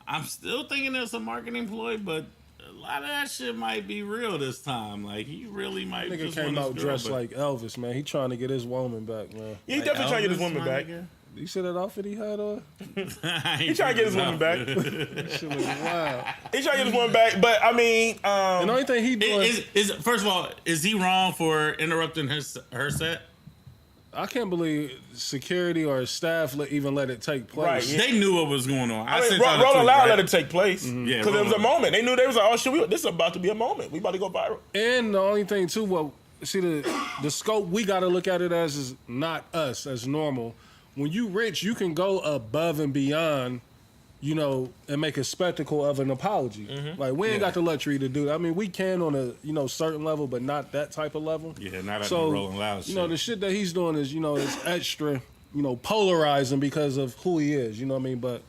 I'm still thinking it's a marketing ploy, but a lot of that shit might be real this time. Like, he really might.
Nigga
just
came
want
out
his girl
dressed
back.
like Elvis, man. He trying to get his woman back, man.
Yeah, he definitely trying to get his woman
my
back.
nigga.
You see that outfit he had on?
He trying to get his woman back.
That shit was wild.
He trying to get his woman back. But, I mean,
And the only thing he doing,
First of all, is he wrong for interrupting her set?
I can't believe security or staff even let it take place.
Right, yeah.
They knew what was going on.
I mean,
sent y'all the
Rolling
tweet,
Loud
right?
let it take place.
Yeah,
Because it was a
Rolling
moment. They knew they was like, oh, shit, this is about to be a moment. We about to go viral.
And the only thing too, the scope we got to look at it as is not us as normal. When you rich, you can go above and beyond, and make a spectacle of an apology. Like, we ain't got the luxury to do that. I mean, we can on a certain level, but not that type of level.
Yeah, not at
So,
the Rolling Loud shit.
the shit that he's doing is, is extra, polarizing because of who he is. You know what I mean? But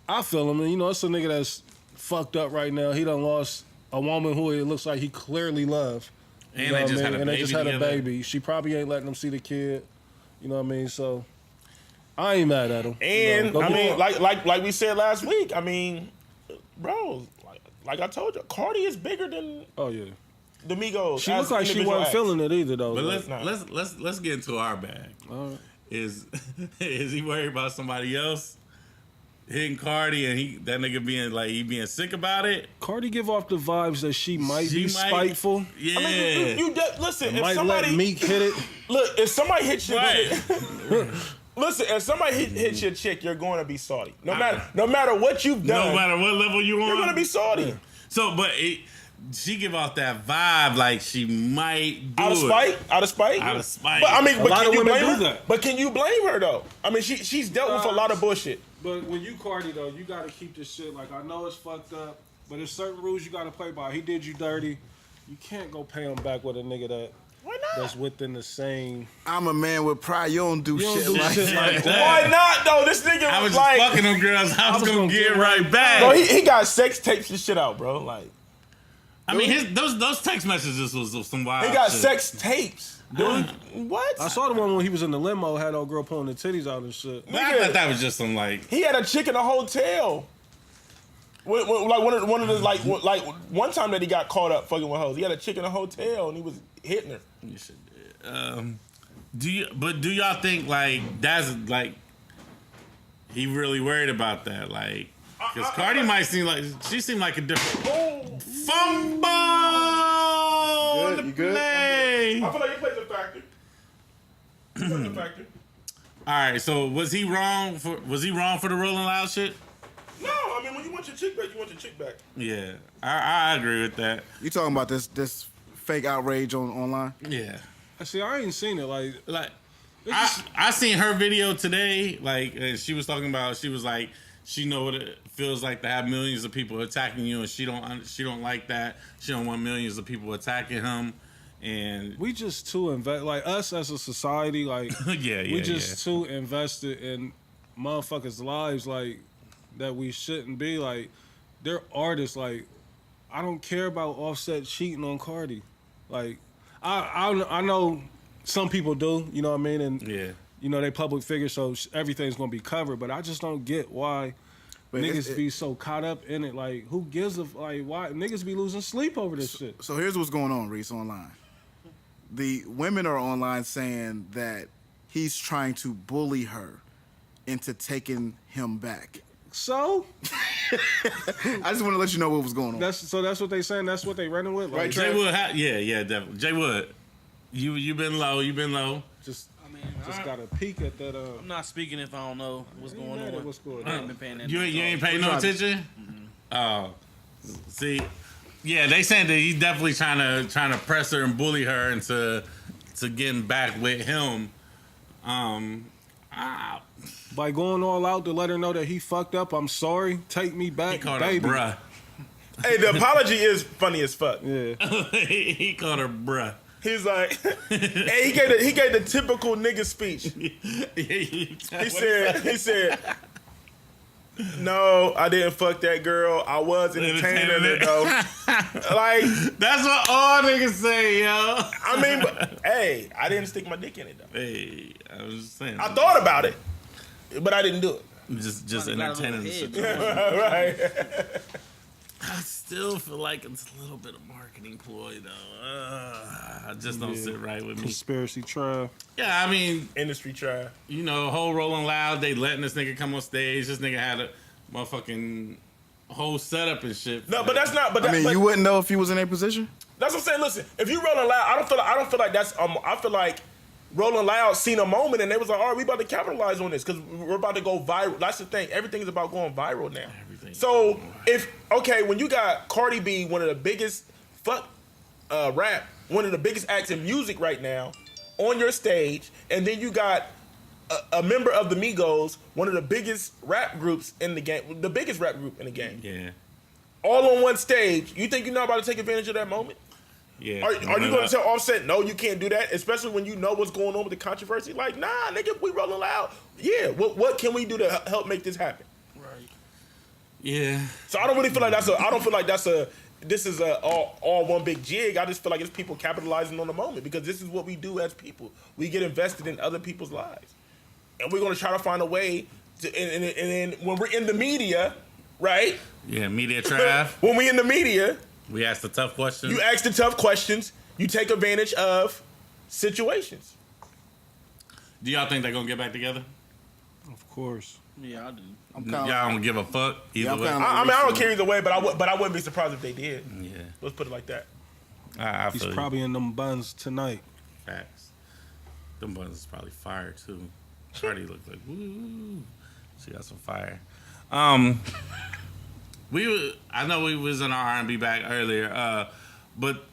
I feel him, and it's a nigga that's fucked up right now. He done lost a woman who it looks like he clearly loved.
And
You know
they
what
just
I
had
mean?
a
And they
baby
just had a
together.
baby. She probably ain't letting him see the kid. You know what I mean? So I ain't mad at him.
And,
Go
I mean,
on.
like we said last week, I mean, bro, like I told you, Cardi is bigger than
Oh yeah.
the Migos.
She
as
looked like she
individual
wasn't
acts.
feeling it either though.
But
Like,
let's get into our bag.
all right.
Is he worried about somebody else hitting Cardi and that nigga being sick about it?
Cardi give off the vibes that she might be spiteful.
Yeah.
I mean, you listen. If
Might
somebody
let Meek hit it.
look, if somebody hits your
Right.
chick, listen, if somebody hits your chick, you're going to be salty. No matter what you've done,
No matter what level you on.
you're going to be salty.
So, but she give off that vibe like she might do
Out of spite, out of spite.
Out of spite.
But I mean,
A
but
lot
can
of
you
women
blame
do
her?
that.
But can you blame her though? I mean, she's dealt with a lot of bullshit.
But when you Cardi though, you gotta keep this shit. Like, I know it's fucked up, but there's certain rules you gotta play by. He did you dirty. You can't go pay him back with a nigga
Why not?
that's within the same.
I'm a man with pride. You don't do
You don't
shit
do
like
shit
that.
like
Why not though? This nigga
I was
was like,
just fucking them girls. I was gonna get right back.
bro, he got sex tapes and shit out, bro. Like,
I mean, those text messages was some wild.
he got
shit.
sex tapes. Dude, what?
I saw the one when he was in the limo, had old girl pulling the titties out and shit.
But I thought that was just some like.
He had a chick in a hotel. Like one of the like one time that he got caught up fucking with hoes. He had a chick in a hotel and he was hitting her.
You should. Do y'all think like that's like he really worried about that? Like, because Cardi might seem like she seemed like a different fumble.
You good?
Play.
I feel like he plays a Wasn't a factor.
All right, so was he wrong for the Rolling Loud shit?
No, I mean when you want your chick back, you want your chick back.
Yeah, I agree with that.
You talking about this fake outrage online?
Yeah,
See, I ain't seen it. Like,
I seen her video today. Like, and she was talking about. She was like, she know what it feels like to have millions of people attacking you, and she don't like that. She don't want millions of people attacking him. And
we just too like us as a society, like we just too invested in motherfuckers' lives, like that we shouldn't be. Like they're artists. Like I don't care about Offset cheating on Cardi. Like I know some people do, you know what I mean, and you know they public figures, so everything's gonna be covered. But I just don't get why. Niggas be so caught up in it. Like, who gives a like? Why niggas be losing sleep over this shit?
So here's what's going on, Reese, online. The women are online saying that he's trying to bully her into taking him back.
So
I just want to let you know what was going on.
That's what they saying. That's what they running with. Like,
Right,
Jay Wood, yeah, definitely. Jay Wood, you been low.
Just got a peek at that.
I'm not speaking if I don't know what's going on.
What's going
I
on?
ain't been paying that.
You ain't paying no attention. Oh, see, yeah, they saying that he's definitely trying to press her and bully her into getting back with him.
By going all out to let her know that he fucked up. I'm sorry. Take me back,
He called
baby.
her bruh.
Hey, the apology is funny as fuck.
Yeah.
He called her bruh.
He's like, hey, he gave the typical nigga speech. He said, no, I didn't fuck that girl. I was entertaining her though. Like,
that's what all niggas say, yo.
I mean, but, hey, I didn't stick my dick in it though.
Hey, I was just saying.
I thought about it, but I didn't do it.
Just entertaining the shit.
Right.
I still feel like it's a little bit of marketing ploy though. I just don't sit right with me.
Conspiracy trial.
Yeah, I mean,
Industry try.
you know, whole Rolling Loud, they letting this nigga come on stage. This nigga had a motherfucking whole setup and shit.
No, but that's not. But
I mean, you wouldn't know if he was in a position.
That's what I'm saying. Listen, if you Rolling Loud, I don't feel like that's. I feel like Rolling Loud seen a moment and they was like, all right, we about to capitalize on this because we're about to go viral. That's the thing. Everything is about going viral now. So when you got Cardi B, one of the biggest rap, one of the biggest acts in music right now, on your stage, and then you got a member of the Migos, one of the biggest rap groups in the game, the biggest rap group in the game,
Yeah.
all on one stage. You think you're not about to take advantage of that moment?
Yeah.
Are you going to tell Offset, no, you can't do that, especially when you know what's going on with the controversy? Like, nah, nigga, we Rolling Loud. Yeah, what can we do to help make this happen?
Yeah.
So I don't really feel like this is all one big jig. I just feel like it's people capitalizing on the moment because this is what we do as people. We get invested in other people's lives. And we're going to try to find a way to, and then when we're in the media, right?
Yeah, media trap.
When we in the media,
We ask the tough questions.
you ask the tough questions, you take advantage of situations.
Do y'all think they're gonna get back together?
Of course.
Yeah, I do.
Y'all don't give a fuck either
I'm
way.
kinda-
I mean, I don't care either way, but I wouldn't be surprised if they did.
Yeah,
Let's put it like that.
I
He's
feel you.
probably in them buns tonight.
Facts. Them buttons is probably fire too. Cardi looked like woo. She got some fire. I know we was in our R&B back earlier, but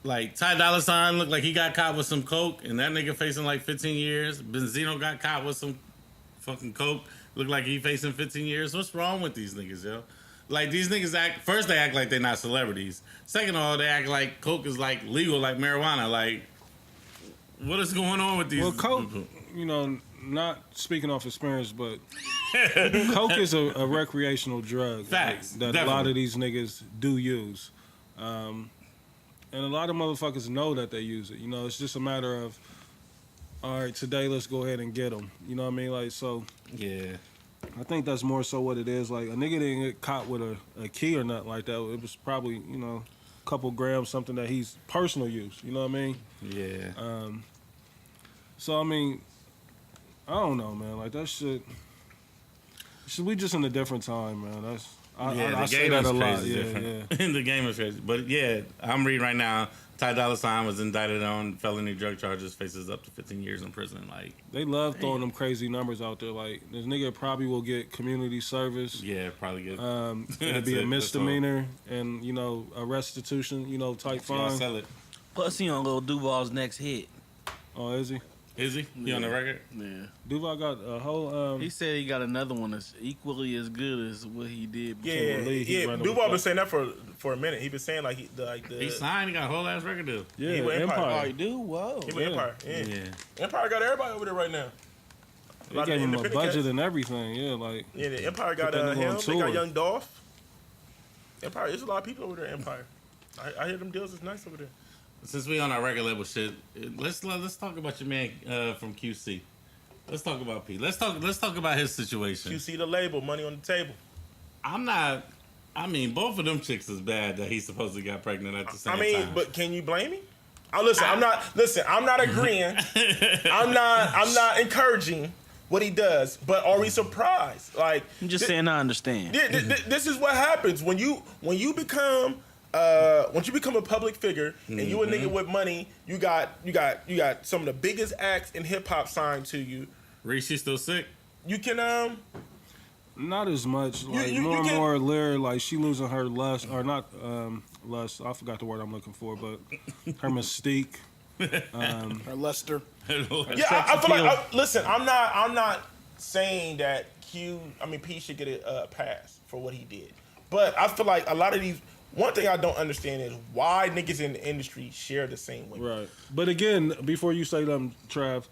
like Ty Dolla $ign looked like he got caught with some coke, and that nigga facing like 15 years. Benzino got caught with some fucking coke. Looked like he facing 15 years. What's wrong with these niggas, yo? Like these niggas they act like they're not celebrities. Second of all, they act like coke is like legal, like marijuana. Like, what is going on with these?
Well, coke, you know, not speaking off experience, but coke is a recreational drug.
Facts,
That
definitely.
a lot of these niggas do use. And a lot of motherfuckers know that they use it. You know, it's just a matter of, all right, today let's go ahead and get them. You know what I mean? Like, so
Yeah.
I think that's more so what it is. Like, a nigga didn't get caught with a key or nothing like that. It was probably, you know, a couple grams, something that he's personal use. You know what I mean?
Yeah.
So, I mean, I don't know, man. Like, that shit, we just in a different time, man. I
The
say
game
that
is
a lot.
crazy
Yeah,
different.
yeah.
The game is crazy. But yeah, I'm reading right now. Ty Dolla $ign was indicted on felony drug charges, faces up to 15 years in prison. Like,
They love throwing them crazy numbers out there. Like, this nigga probably will get community service.
yeah, probably good.
It'll
That's
be
it,
a
that's all.
misdemeanor and, a restitution, type
Yeah,
fine.
sell it.
Plus, he on Lil Duval's next hit.
Oh, is he?
Is he? He on the record?
Yeah.
Duval got a whole.
He said he got another one that's equally as good as what he did before.
Yeah,
Lee, he
yeah.
running
Duval
with
been saying that for a minute. He been saying like the
He signed. He got a whole ass record deal.
Yeah,
he with Empire.
Oh,
Empire.
you do? Whoa.
he with
Yeah.
Empire. Yeah.
Yeah.
Empire got everybody over there right now.
They
lot
gave
of
him a
independent
budget
cats.
and everything. Yeah, like.
Yeah, the Empire got
Put that nigga
him.
on
They
tour.
got Young Dolph. Empire. There's a lot of people over there. Empire. I hear them deals is nice over there.
Since we on our record label shit, let's talk about your man from QC. Let's talk about P. Let's talk about his situation.
You see the label, money on the table.
I'm not. I mean, both of them chicks is bad that he supposedly got pregnant at the same time.
But can you blame me? I'm not agreeing. I'm not encouraging what he does. But are we surprised? Like,
I'm just saying I understand.
this is what happens when you become a public figure and you a nigga with money. You got some of the biggest acts in hip hop signed to you.
Reese, she still sick?
You can
Not as much. Like
you
more and
get-
more Lyra, like she losing her lust or not lust. I forgot the word I'm looking for, but her mystique.
Or Lester.
Yeah, I feel like. Listen, I'm not saying that P should get a pass for what he did, but I feel like a lot of these. One thing I don't understand is why niggas in the industry share the same way.
Right. But again, before you say them, Trav,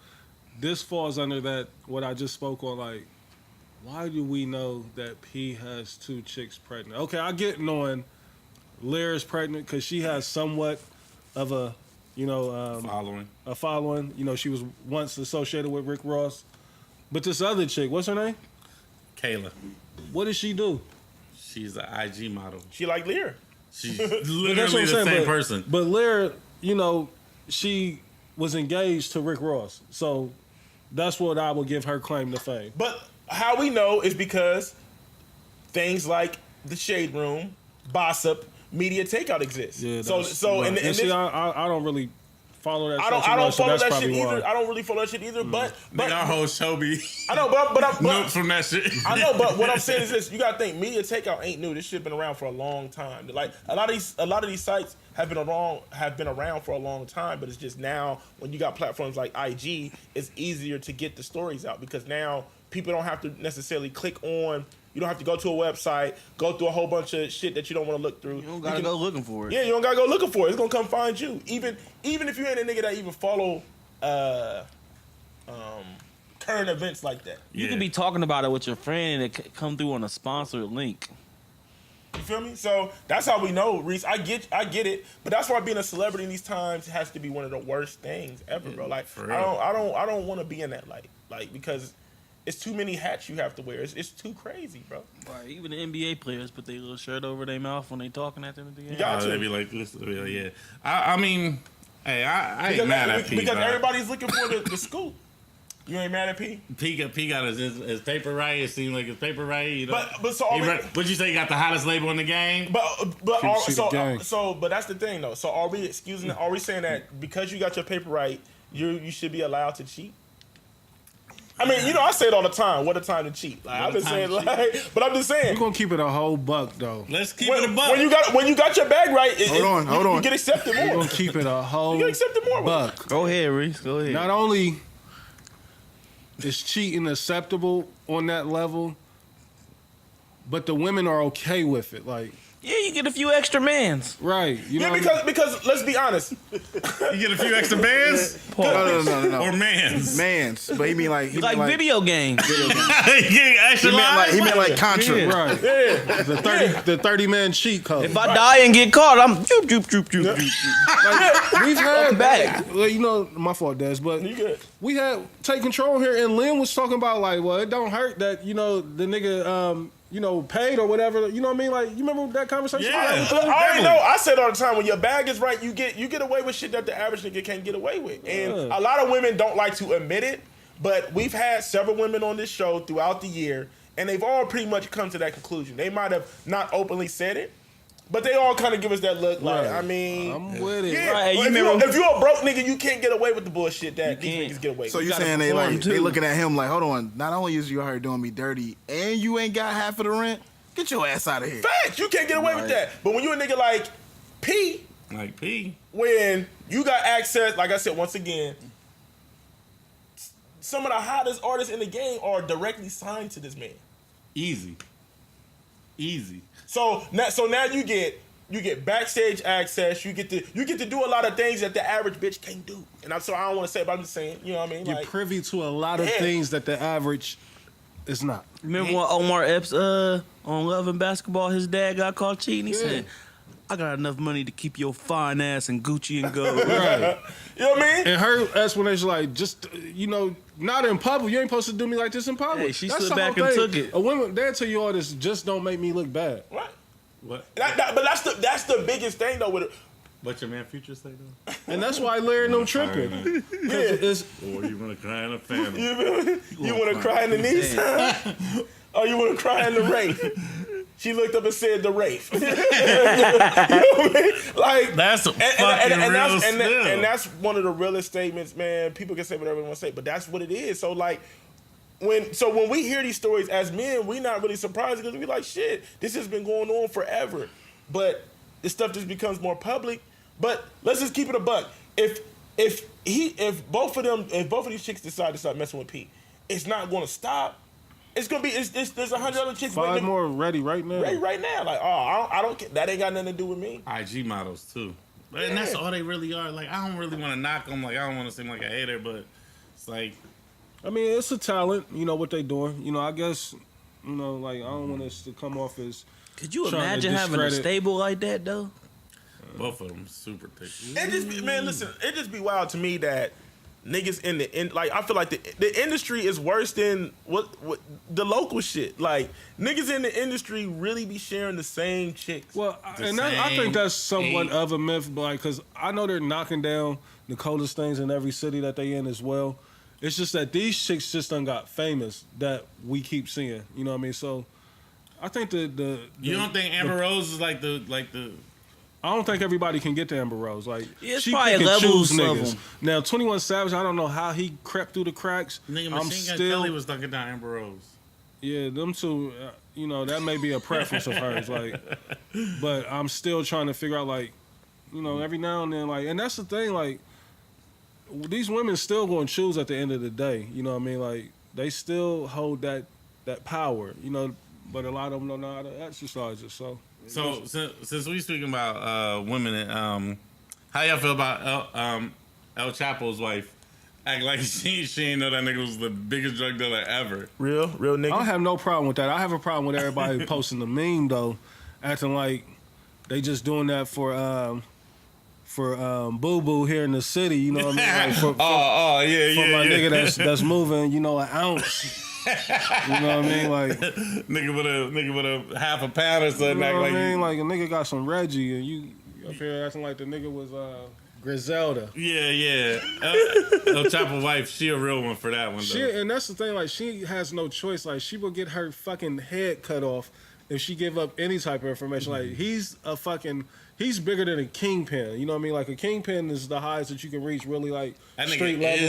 this falls under that what I just spoke on. Like, why do we know that P has 2 chicks pregnant? Okay, I get knowing Lyra's pregnant because she has somewhat of a,
Following.
a following. She was once associated with Rick Ross. But this other chick, what's her name?
Kayla.
What does she do?
She's an IG model.
She like Lear.
She's
But that's what
literally
I'm
the
saying,
same
but-
person.
But Lyra, she was engaged to Rick Ross. So that's what I will give her claim to fame.
But how we know is because things like the Shade Room, Bossip, Media Takeout exist.
Yeah.
So
right.
and
And see,
this,
I don't really follow that.
I don't
much, so
follow
that's
that shit
probably
either.
why.
I don't really follow that shit either. But
Nigga, our whole show be
I know, but
notes from that shit.
I know, but what I'm saying is this: you gotta think, Media Takeout ain't new. This shit been around for a long time. Like a lot of these sites have been around for a long time, but it's just now when you got platforms like IG, it's easier to get the stories out because now people don't have to necessarily click on. You don't have to go to a website, go through a whole bunch of shit that you don't want to look through.
You don't gotta go looking for it.
Yeah, you don't gotta go looking for it. It's gonna come find you. Even if you ain't a nigga that even follow current events like that.
You
Yeah.
could be talking about it with your friend and it come through on a sponsored link.
You feel me? So that's how we know, Reese. I get it, but that's why being a celebrity in these times has to be one of the worst things ever, bro. Like
For real.
I don't want to be in that light, like because it's too many hats you have to wear. It's too crazy, bro.
Right. Even the NBA players put their little shirt over their mouth when they talking at them at the game.
You got
They
to.
be like this. They be like, yeah. I mean, hey, I ain't mad at P.
Because
bro.
everybody's looking for the scoop. You ain't mad at P?
P got his paper right. It seems like his paper right. You know?
But so
Would you say he got the hottest label in the game?
But
see the gang.
but that's the thing though. So are we saying that because you got your paper right, you should be allowed to cheat? I mean, I say it all the time. What a time to cheat! Like, I've been saying, but I'm just saying.
We're gonna keep it a whole buck though.
Let's keep it a buck.
When you got your bag right,
Hold on.
you get accepted
We're
more.
gonna keep it a whole
You get accepted more.
buck.
Go ahead, Reese. Go ahead.
Not only is cheating acceptable on that level, but the women are okay with it. Like,
Yeah, you get a few extra mans.
right? You know,
Yeah, because let's be honest.
You get a few extra bands
No.
or mans?
Mans. But he mean like
Like video games.
You get extra
He meant
lives?
like Contra.
Yeah.
right?
Yeah.
The 30-man cheat code.
If I die and get caught, I'm joop, joop, joop, joop, joop.
We've had
back.
well, my fault, Des, but
You good?
we had Take Control here, and Lynn was talking about like, well, it don't hurt that the nigga paid or whatever. You know what I mean? Like, you remember that conversation?
Yeah.
we had with them?
I already know. I said all the time, when your bag is right, you get away with shit that the average nigga can't get away with. And
Yeah.
a lot of women don't like to admit it, but we've had several women on this show throughout the year, and they've all pretty much come to that conclusion. They might have not openly said it, But they all kind of give us that look. Like,
Right.
I mean,
I'm with it.
yeah.
Right, you
if
remember-
if you're a broke nigga, you can't get away with the bullshit that these
can't.
niggas get away
So
with.
you
gotta
saying they
perform,
like
too.
they looking at him like, hold on, not only is you out here doing me dirty and you ain't got half of the rent, get your ass out of here.
Facts, you can't get away with that. But when you a nigga like P,
Like P.
when you got access, like I said once again, some of the hottest artists in the game are directly signed to this man.
Easy.
So now you get backstage access. You get to do a lot of things that the average bitch can't do. And so I don't want to say it, but I'm just saying, you know what I mean?
You're
Like,
privy to a lot of
Yeah.
things that the average is not.
Remember when Omar Epps on Love and Basketball, his dad got caught cheating? He said, I got enough money to keep your fine ass in Gucci and gold.
Right.
you know what I mean?
And her explanation, like, just, not in public. You ain't supposed to do me like this in public.
Hey, she
That's
stood
the whole
back and
thing.
took it.
A woman, they'll tell you all this, just don't make me look bad.
Right.
What?
But that's the biggest thing though with it.
What your man Future say though?
And that's why Larry and them tripping.
Yeah.
It's,
Or you wanna cry in a phantom?
You want to cry in the knees? Or you want to cry in the Wraith? She looked up and said the Wraith. You know what I mean? Like,
That's a fucking real spill.
and that's one of the realest statements, man. People can say whatever they want to say, but that's what it is. So like, when we hear these stories as men, we not really surprised because we like, shit, this has been going on forever. But this stuff just becomes more public. But let's just keep it a buck. If both of these chicks decide to start messing with Pete, it's not going to stop. It's gonna be. There's 100 other chicks.
5
waiting
more ready right now.
right now. Like, I don't. That ain't got nothing to do with me.
IG models too. And that's all they really are. Like, I don't really want to knock them. Like, I don't want to seem like a hater, but it's like,
I mean, it's a talent, what they doing. I guess, like, I don't want us to come off as
Could you
trying to
imagine having a
discredit-
stable like that, though?
both of them super thick.
It just be, man, listen. It just be wild to me that niggas like I feel like the industry is worse than what the local shit. Like, niggas in the industry really be sharing the same chicks.
Well,
The
and I
same
think that's somewhat
eight.
of a myth, but because I know they're knocking down the coldest things in every city that they in as well. It's just that these chicks just done got famous that we keep seeing. You know what I mean? So I think
You don't think Amber Rose is like the
I don't think everybody can get to Amber Rose. Like,
Yeah, it's
she
probably
pick and
levels
choose
of
niggas.
them.
Now, 21 Savage, I don't know how he crept through the cracks.
nigga
I'm
Machine Gun
still,
Kelly was dunking down Amber Rose?
yeah, them two. That may be a preference of hers. Like, but I'm still trying to figure out, like, every now and then, like, and that's the thing, like, these women still going to choose at the end of the day. You know what I mean? Like, they still hold that power. But a lot of them don't know how to exercise it. So
since we speaking about women, how y'all feel about El Chapo's wife? Act like she ain't know that nigga was the biggest drug dealer ever.
Real
I
nigga.
don't have no problem with that. I have a problem with everybody posting the meme though, acting like they just doing that for Boo Boo here in the city. You know what I mean? Like for my nigga that's moving, an ounce. You know what I mean? Like,
nigga with a half a pound or something.
you know
Act
what
like
I mean? Like a nigga got some Reggie, and you up here acting like the nigga was Griselda.
yeah. El Chapo wife, she a real one for that one though.
And that's the thing. Like, she has no choice. Like, she will get her fucking head cut off if she give up any type of information. Like, he's bigger than a kingpin. You know what I mean? Like, a kingpin is the highest that you can reach. Really, like,
That nigga
street level.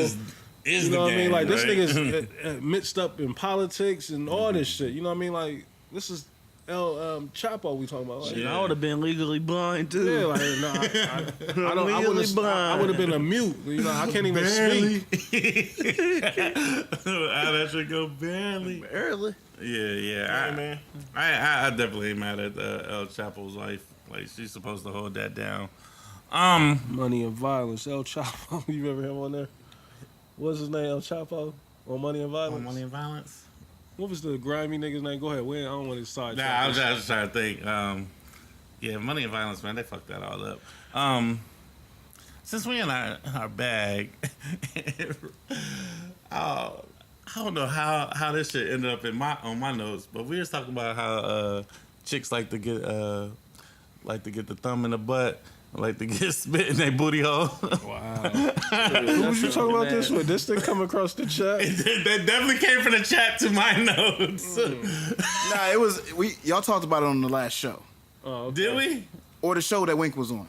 is
You know
the
what I mean?
game,
Like, this
right?
nigga's mixed up in politics and all this shit. You know what I mean? Like, this is El Chapo we talking about. Like,
I would have been legally blind, too.
yeah, like, no, I don't.
Legally blind.
I would have been a mute. I can't even speak.
How that shit go barely.
Early.
Yeah.
man.
I definitely ain't mad at El Chapo's wife. Like, she's supposed to hold that down.
Money and Violence. El Chapo. You ever hear him on there? What's his name? El Chapo? On Money and Violence?
Money and Violence.
What was the grimy nigga's name? Go ahead. I don't want his side.
Nah, I was just trying to think. Yeah, Money and Violence, man, they fucked that all up. Since we in our bag, I don't know how this shit ended up on my notes, but we was talking about how chicks like to get the thumb in the butt, like to get spit in their booty hole.
Wow. Who was you talking about this with? This thing come across the chat?
That definitely came from the chat to my notes.
Nah, it was y'all talked about it on the last show.
Oh, okay.
Did we?
Or the show that Wink was on.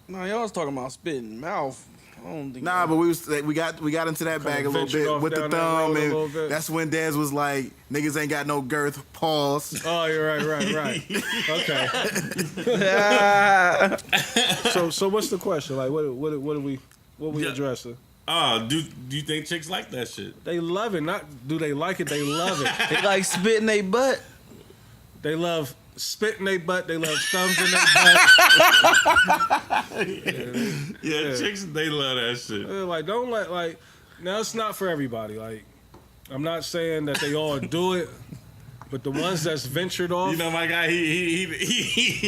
No, y'all was talking about spitting mouth. I don't think.
Nah, but we got into that bag a little
ventured
bit
off
with the
down that
thumb,
road a little
and
bit.
that's when Dez was like, "Niggas ain't got no girth." Pause.
Oh, you're right. Okay. So what's the question? Like, what we
Yeah.
addressing?
Oh, do you think chicks like that shit?
They love it. Not do they like it? They love it.
They like spitting they butt.
They love spit in their butt. They love thumbs in their butt.
Yeah, chicks, they love that shit.
Like, don't let like. Now it's not for everybody. Like, I'm not saying that they all do it, but the ones that's ventured off.
You know, my guy, he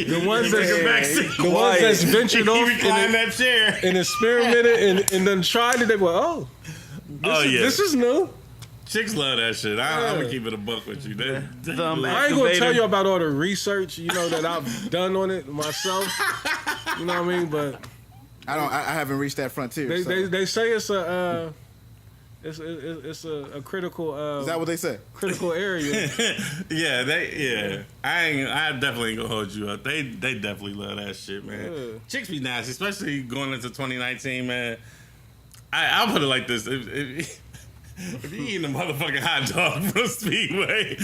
The ones
take
that-
a backseat.
the ones that's ventured off
He reclined
and-
that chair.
and experimented and then tried it. They go, oh, this is new.
Chicks love that shit. I'm gonna keep it a buck with you. They
Thumb
love-
I ain't gonna tell
Activator.
you about all the research, that I've done on it myself. You know what I mean? But
I haven't reached that frontier.
they
so.
they say it's a critical
Is that what they say?
critical area.
yeah. I definitely ain't gonna hold you up. They definitely love that shit, man.
Yeah.
Chicks be nasty, especially going into 2019, man. I'll put it like this: if you eating a motherfucking hot dog from Speedway,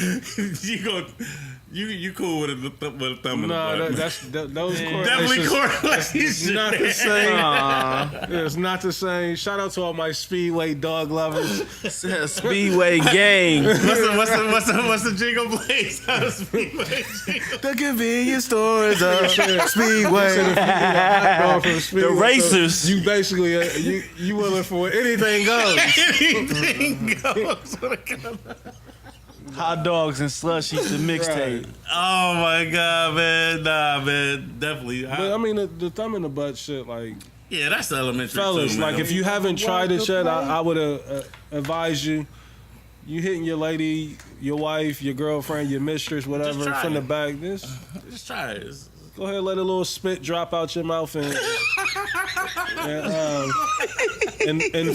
you cool with a thumb in the
No,
butt.
those
Definitely
correlations.
correlation.
Not the same. It's not the same. Shout out to all my Speedway dog lovers.
Speedway gang.
What's the jingle plays? Speedway jingle.
The convenience stores of Speedway.
The racers.
So you basically you willing for anything goes.
Anything goes.
Hot dogs and slushies, the mixtape.
Oh my god, man! Nah, man, definitely.
But I mean the thumb in the butt shit, like
Yeah, that's elementary
fellas,
too, man.
like if you haven't tried it yet, I would advise you. You hitting your lady, your wife, your girlfriend, your mistress, whatever,
try
from the
it.
back.
Just try it.
Go ahead, let a little spit drop out your mouth and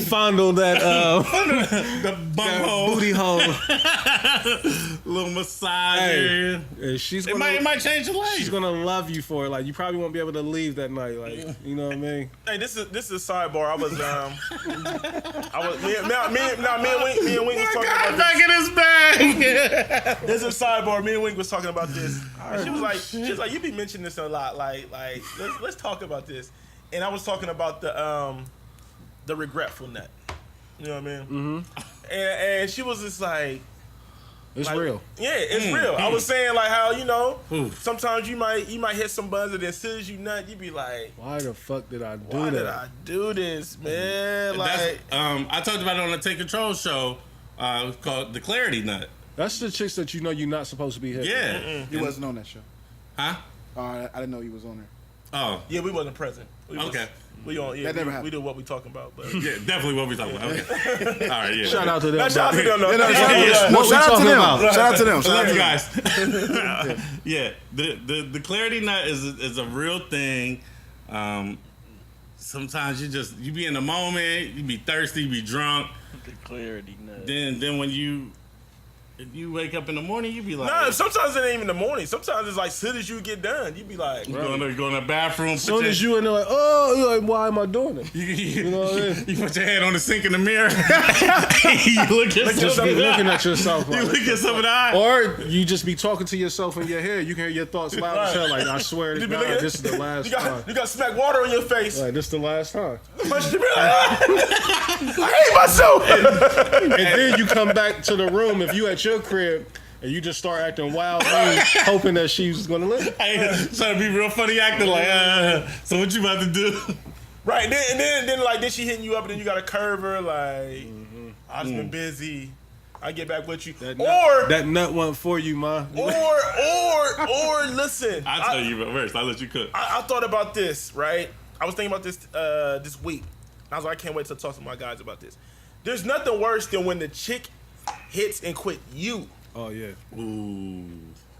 fondle that
The bum hole,
booty hole.
little massage
Hey.
area.
And she's
It
gonna,
might change your life.
she's gonna love you for it. Like you probably won't be able to leave that night. Like you know what I mean?
Hey, this is a sidebar. Me and Wink was talking about
Back
this.
in his bag.
This is a sidebar. Me and Wink was talking about this. And she was like, you be mentioning this a lot. Like let's talk about this. And I was talking about the regretful nut. You know what I mean? Mm-hmm. And she was just like,
It's real.
yeah, it's real. I was saying like how
Ooh.
sometimes you might hit some buzz, and then as soon as you nut, you be like,
Why the fuck did I do
why
that?
did I do this, man? Like,
I talked about it on the Take Control show called The Clarity Nut.
That's the chicks that you're not supposed to be hitting.
Yeah.
You wasn't on that show.
Huh?
I didn't know you was on there.
Oh.
yeah, we wasn't present.
Okay.
We on. Yeah,
That never
we
happened.
do what we talking about, but.
Yeah, definitely what we talking about. Okay. All right, yeah.
Shout out to them.
Now, shout out to them, though.
No,
Shout out to them.
no,
What we
shout out to
talking
them.
about?
Shout out to them.
I
Shout out
love
to
you
them.
guys. Yeah, the clarity nut is a real thing. Sometimes you be in the moment, you be thirsty, you be drunk.
The clarity nut.
Then when if you wake up in the morning, you be like,
Nah, sometimes it ain't even the morning. Sometimes it's like soon as you get done, you be like,
you go in the bathroom.
As soon as you in there, like, oh, you're like, why am I doing it?
you
know what I mean?
you put your head on the sink in the mirror. You look at
Just
yourself
be
in the
looking
eye.
at yourself.
You
Like,
look at something in the eye.
or you just be talking to yourself in your head. You can hear your thaughts loud as hell. Like, I swear to
you be
God,
looking-
this is the last
you
time.
got smack water on your face.
Like, this is the last time.
But you be like, I hate myself.
And then you come back to the room if you at your crib and you just start acting wild, hoping that she's gonna listen.
Hey, trying to be real funny acting like, so what you about to do?
Right, and then like then she hitting you up, and then you got to curve her like, I've just been busy. I get back with you,
That nut wasn't for you, ma.
or listen.
I'll tell you first. I'll let you cook.
I thought about this, right? I was thinking about this this week. I was like, I can't wait to talk to my guys about this. There's nothing worse than when the chick hits and quit you.
Oh yeah.
Ooh.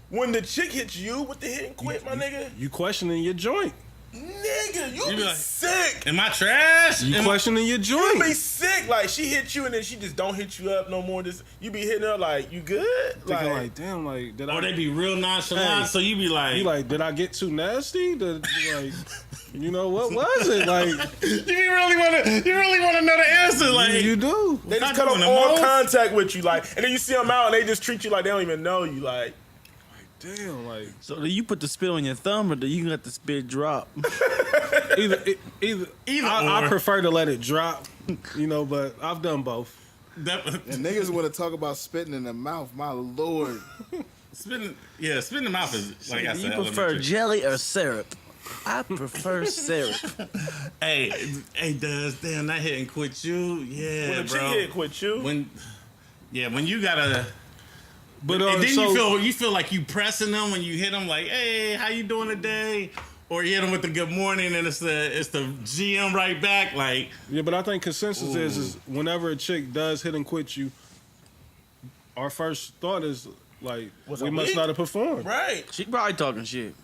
When the chick hits you with the hit and quit, my nigga.
You questioning your joint.
Nigga, you
You be
be
like,
sick.
Am I trash?
You
Am I-
questioning your
You
joint.
be sick. Like, she hit you and then she just don't hit you up no more. You be hitting her like, you good?
Thinking like, damn, like, did
Or they
I?
be real nonchalant,
Hey.
so you be like,
You like, did I get too nasty? Like, you know, what was it? Like,
you really want to know the answer. Like,
you do.
they just
not
cut off
doing the
all
most.
contact with you. Like, and then you see them out and they just treat you like they don't even know you. Like,
Damn, like,
So do you put the spit on your thumb or do you let the spit drop?
either I
or.
prefer to let it drop, you know, but I've done both.
that,
And niggas want to talk about spitting in the mouth. My lord.
spitting in the mouth is like I
Do
said.
you prefer
elementary.
jelly or syrup? I prefer syrup.
Hey, Duz, damn, that hit and quit you. Yeah,
when a chick
bro.
hit quit you.
When you gotta.
But
And then
so,
you feel like you pressing them when you hit them like, hey, how you doing today? Or you hit them with the good morning and it's the GM right back like.
yeah, but I think consensus is whenever a chick does hit and quit you, our first thought is like,
Was
we
I
must
weak?
not have performed.
Right.
She probably talking shit.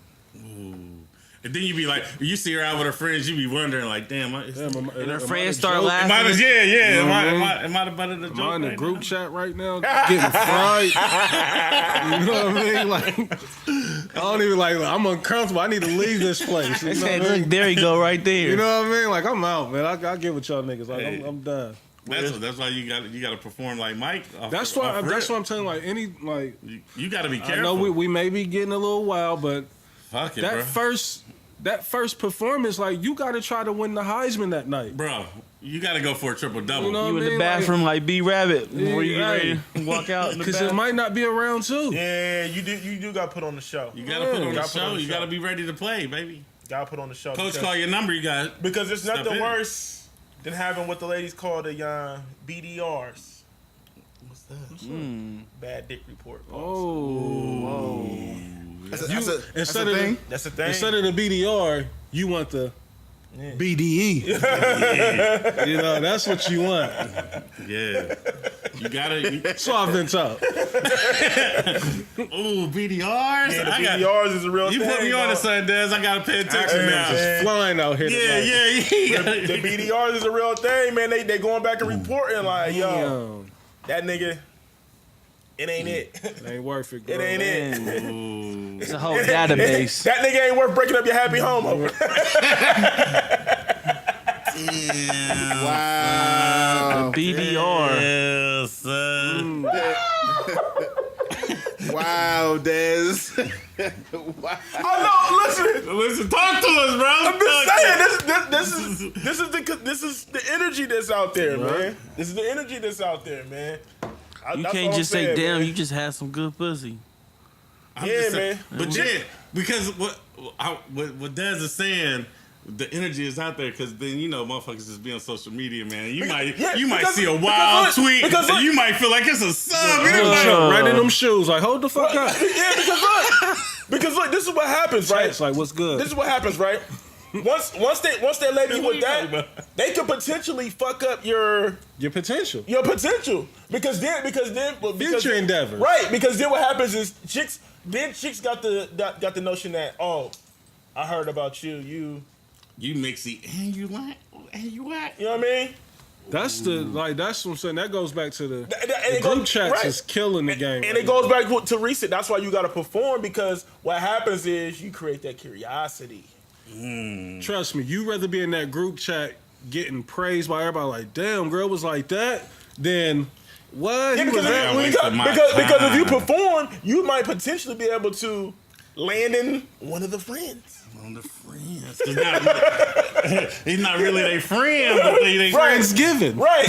And then you be like, you see her out with her friends, you be wondering like, damn,
And her friends start
It
laughing.
might have, yeah.
Mhm.
It might have been the joke.
Am I in the
right
group
now?
chat right now getting fried? You know what I mean? Like, I don't even like. I'm uncomfortable. I need to leave this place. You
They
know
said,
what I
look,
mean?
there you go, right there.
You know what I mean? Like, I'm out, man. I get with y'all niggas. Like,
Hey.
I'm done.
That's why you got to perform like Mike.
That's why I'm telling. Like,
you got to be careful.
I know we may be getting a little wild, but
Fuck it,
that
bro.
first performance, like, you got to try to win the Heisman that night.
Bro, you got to go for a triple double.
You know
You
what
in
I
the
mean?
bathroom like B Rabbit before you get
Yeah.
ready to walk out in the
Because it
bathroom.
might not be around too.
Yeah, you do got to put on the show.
You got to put on the
Gotta put
show.
on the
You
show.
got to be ready to play, baby.
Got to put on the show.
Coach,
because,
call your number. You got.
because there's
Step
nothing
in.
worse than having what the ladies call the BDRs.
What's that?
Bad dick report.
Oh.
That's a
Instead of
thing.
That's the thing.
Instead of the BDR, you want the
Yeah.
BDE. You know, that's what you want.
Yeah. You got to.
So I've been taught.
Ooh, BDRs.
Yeah, the
I got.
BDRs is a real
You
thing.
put me on
dog.
the sun, Des. I got to pay attention
Hey,
now.
man.
Flying out here
Yeah,
tonight.
yeah.
The BDRs is a real thing, man. They going back and reporting like, yo,
Yo,
that nigga, it ain't it.
it ain't worth it, girl.
It ain't it.
Ooh.
It's a whole database.
That nigga ain't worth breaking up your happy home over.
Damn.
Wow.
BDR.
Yeah, son.
Wow, Dez. Wow.
I know. Listen,
Listen, talk to us, bro.
I'm just saying this is the energy that's out there, man. This is the energy that's out there, man.
You
That's
can't
all I'm
just say,
saying,
damn,
man.
you just had some good pussy.
I'm
Yeah,
just saying-
man.
But yeah, because what Dez is saying, the energy is out there. Because then motherfuckers just be on social media, man. You might
because-
see a wild
because
tweet,
because
and
look-
you might feel like it's a sub. You
Real
know,
shit,
like,
right in them shoes. Like, hold the fuck up.
Yeah, because look, this is what happens, right?
It's like, what's good?
This is what happens, right? Once they let you with that, they could potentially fuck up your
Your potential.
potential because
Future endeavors.
right? Because then what happens is chicks got the notion that, oh, I heard about you
you mixy and you whack.
know what I mean?
That's that's what I'm saying. That goes back to the
And
the
it
group
goes-
chats
right.
is killing the game.
And it goes back to reset. That's why you got to perform, because what happens is you create that curiosity.
Trust me, you rather be in that group chat getting praised by everybody like, damn, girl was like that, than what?
Yeah,
He was
because,
that
waste of my
because if you
time.
perform, you might potentially be able to land in one of the friends.
On the friends. He's not really their friend, but they
Right.
Friendsgiving.
Right,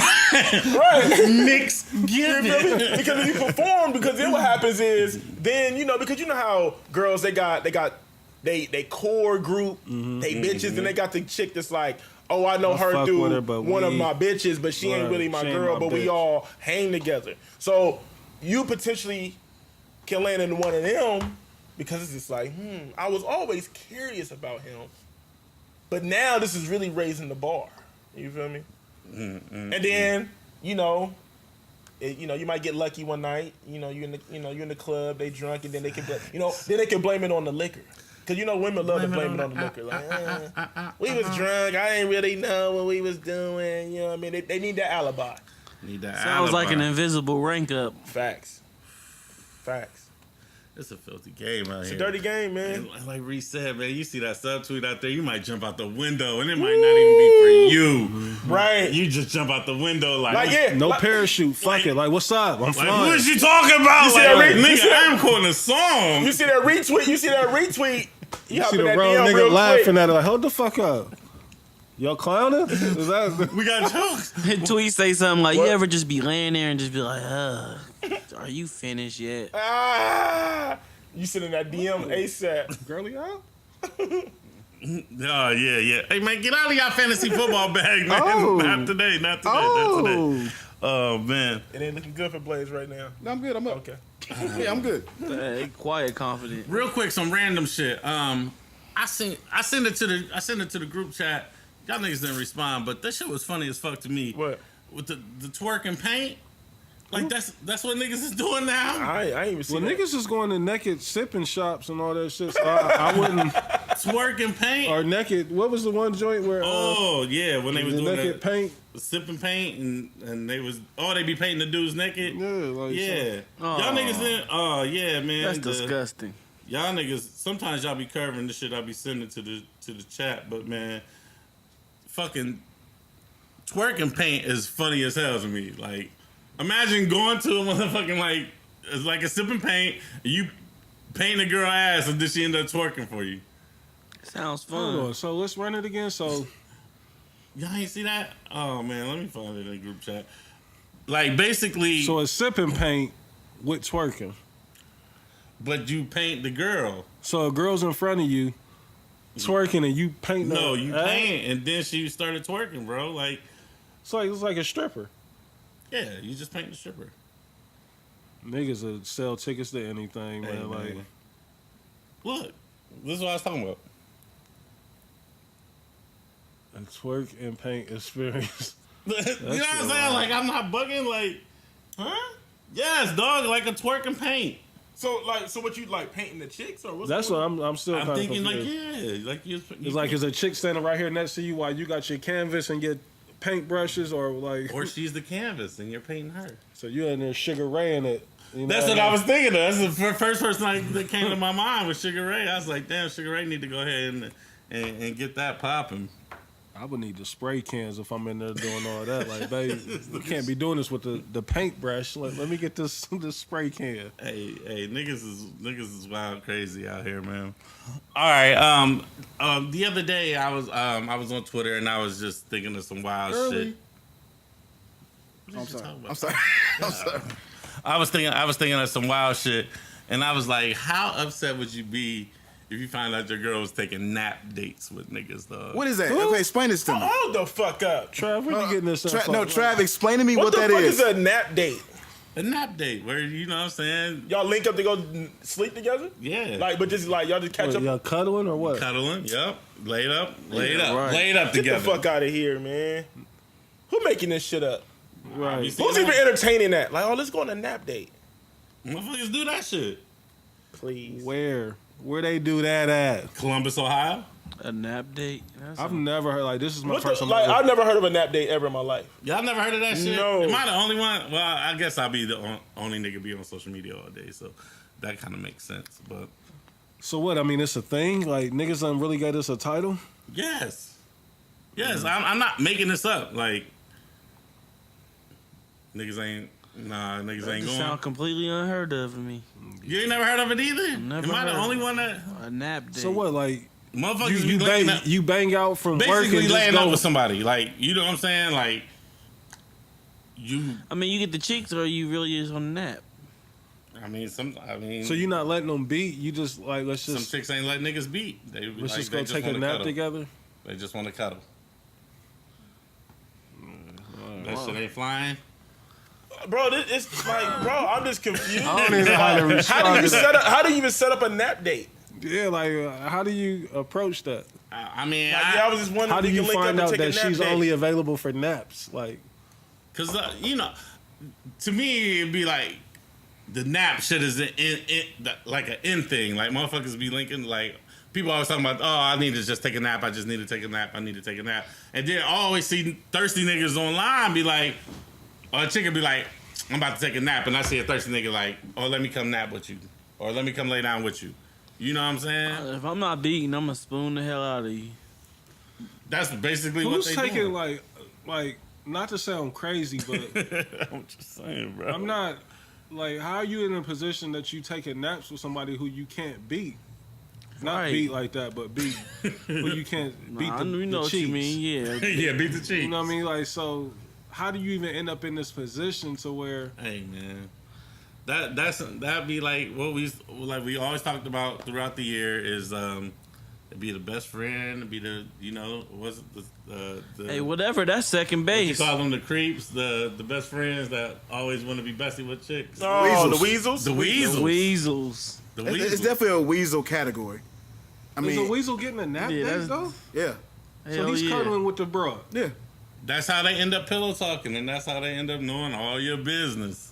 right.
mix
You feel me?
giving.
Because if you perform, because then what happens is, then because you know how girls they core group, they bitches, and they got the chick that's like, oh, I know her
fuck
through
with her, but
one of
we-
my bitches, but she ain't
Right,
really my
she ain't
girl,
my
but we
bitch.
all hang together. So you potentially can land in one of them because it's just like, I was always curious about him, but now this is really raising the bar. You feel me? And then you might get lucky one night. You in the club, they drunk, and then they can then they can blame it on the liquor. Cause you know women love to blame it on the liquor. Like, we was drunk. I ain't really know what we was doing. You know what I mean? They need that alibi.
Need that
Sounds like an
alibi.
invisible rank up.
Facts.
It's a filthy game out
It's
here.
a dirty game, man.
And like Reese said, man, you see that subtweet out there, you might jump out the window, and it might not even be for you.
Right.
You just jump out the window
Like, yeah.
No
like,
parachute. Fuck it. Like, what's up? I'm
Like,
flying.
what is you talking about?
You see
Like,
that re- you
nigga,
see that-
I'm quoting a song.
You see that retweet? You hop
See
in
the
that
wrong
DM
nigga
real
laughing
quick.
at it like, hold the fuck up. Y'all clowning? Is that...
We got jokes.
Tweet say something like,
What?
you ever just be laying there and just be like, are you finished yet?
You sit in that DM ASAP.
Girly out?
Oh, yeah. Hey, man, get out of your fantasy football bag, man.
Oh.
Not today. Not today. Oh, man.
It ain't looking good for Blaze right now.
No, I'm good. I'm up.
Okay.
Yeah, I'm good.
Hey, quiet, confident.
Real quick, some random shit. I sent it to the group chat. Y'all niggas didn't respond, but that shit was funny as fuck to me.
What?
With the twerk and paint? Like, that's what niggas is doing now?
I ain't even
Well,
seen that.
niggas is going to naked sipping shops and all that shit. So I wouldn't...
Twerk and paint?
Or naked... What was the one joint where...
Oh, yeah, when they was
the
doing
naked
that,
paint?
sipping paint, and they was... Oh, they be painting the dudes naked?
Yeah, like...
Yeah.
Aw.
Y'all niggas didn't... Oh, yeah, man.
That's disgusting.
Y'all niggas... Sometimes y'all be curving the shit I be sending to the chat, but, man... Fucking... Twerk and paint is funny as hell to me. Like... Imagine going to a motherfucking, like, it's like a sip and paint, and you paint a girl ass, and then she end up twerking for you.
Sounds
Hold
fun.
on. So let's run it again. So...
Y'all ain't see that? Oh, man, let me find it in the group chat. Like, basically,
So it's sipping paint with twerking.
but you paint the girl.
So a girl's in front of you twerking and you paint
No,
the
you
ass?
paint, and then she started twerking, bro. Like,
So it's like a stripper.
yeah, you just paint the stripper.
Niggas will sell tickets to anything,
Hey,
man. Like,
man. Look, this is what I was talking about.
a twerk and paint experience.
You know what I'm saying? Like, I'm not bugging. Like, huh? Yes, dog. Like a twerk and paint.
So what you like painting the chicks or what's
That's what I'm still
I'm
kind of
thinking, like,
confused.
yeah, like you.
It's like, is a chick standing right here next to you while you got your canvas and your paint brushes, or like,
or she's the canvas, and you're painting her.
so you in there Sugar Ray in it. You know?
That's what I was thinking of. That's the first person that came to my mind was Sugar Ray. I was like, damn, Sugar Ray need to go ahead and get that popping.
I would need the spray cans if I'm in there doing all that. Like, babe, you can't be doing this with the paintbrush. Let me get this spray can.
Hey, niggas is wild crazy out here, man. All right, the other day I was on Twitter and I was just thinking of some wild shit.
I'm sorry.
talking about?
I'm sorry. I'm sorry.
I was thinking of some wild shit, and I was like, how upset would you be if you find out your girl was taking nap dates with niggas, dog?
What is that? Okay, explain this to me.
Hold the fuck up.
Trav, where you getting this stuff
No,
from?
Trav, explain to me what
the
that
fuck
is.
is a nap date?
A nap date where, you know what I'm saying?
Y'all link up to go sleep together?
Yeah.
Like, but just like y'all just catch
What,
up.
y'all cuddling or what?
Cuddling, yep. Laid up
right.
Get
together.
the fuck out of here, man. Who making this shit up?
Right.
You see
Who's
that?
even entertaining that? Like, oh, let's go on a nap date,
Motherfuckers do that shit.
please.
Where they do that at?
Columbus, Ohio.
A nap date? That's
I've never heard, like, this is my
What the,
first time.
like,
ever-
I've never heard of a nap date ever in my life.
Y'all never heard of that shit?
No.
Am I the only one? Well, I guess I'll be the only nigga be on social media all day, so that kind of makes sense. But
So what? I mean, it's a thing? Like, niggas done really got this a title?
yes, I'm not making this up. Like niggas ain't
just
going.
sound completely unheard of to me.
You ain't never heard of it either.
Never
Am I the
heard.
only one that
A nap date.
So what? Like,
motherfuckers
you
be laying
bang
up,
you bang out from work
basically
and just
laying up
go.
with somebody? Like, you know what I'm saying? Like you.
I mean, you get the chicks, or you really just on a nap?
So you're not letting them beat? You just like let's
some
just
chicks ain't letting niggas beat.
let's just go take a nap together.
They just want to cuddle. That shit ain't flying.
Bro, it's like, bro, I'm just confused.
I don't even know how to respond to that.
How do you even set up a nap date?
Yeah, like how do you approach that?
I mean,
Like, yeah, I was just wondering
How do
if
you
can link up
find
and
out
take a
that
nap
she's
date.
only available for naps? Like,
because you know, to me it'd be like the nap shit is like an in thing. Like motherfuckers be linking like people always talking about, oh, I need to just take a nap. I just need to take a nap. I need to take a nap. And then I always see thirsty niggas online be like, or a chick will be like, I'm about to take a nap. And I see a thirsty nigga like, oh, let me come nap with you. Or let me come lay down with you. You know what I'm saying?
If I'm not beating, I'm gonna spoon the hell out of you.
That's basically
Who's
what they
taking
doing.
like not to sound crazy, but
I'm just saying, bro.
I'm not like, how are you in a position that you taking naps with somebody who you can't beat? Not
Right.
beat like that, but beat who you can't beat
Nah,
the,
you know
the
what you
cheeks.
mean? Yeah.
Yeah, beat the cheeks.
You know what I mean? Like, so how do you even end up in this position to where?
Hey, man. That'd be like what we always talked about throughout the year is it'd be the best friend, it'd be the what's the
Hey, whatever. That's second
what you
base.
call them, the creeps, the best friends that always want to be bestie with chicks.
Oh, the weasels.
The weasels.
Weasels.
The
It's
weasels.
definitely a weasel category. I
Is
mean,
a weasel getting a nap
Yeah,
day
that's-
though?
yeah,
So
Hell
he's
yeah.
cuddling with the bro.
yeah.
That's how they end up pillow talking, and that's how they end up knowing all your business.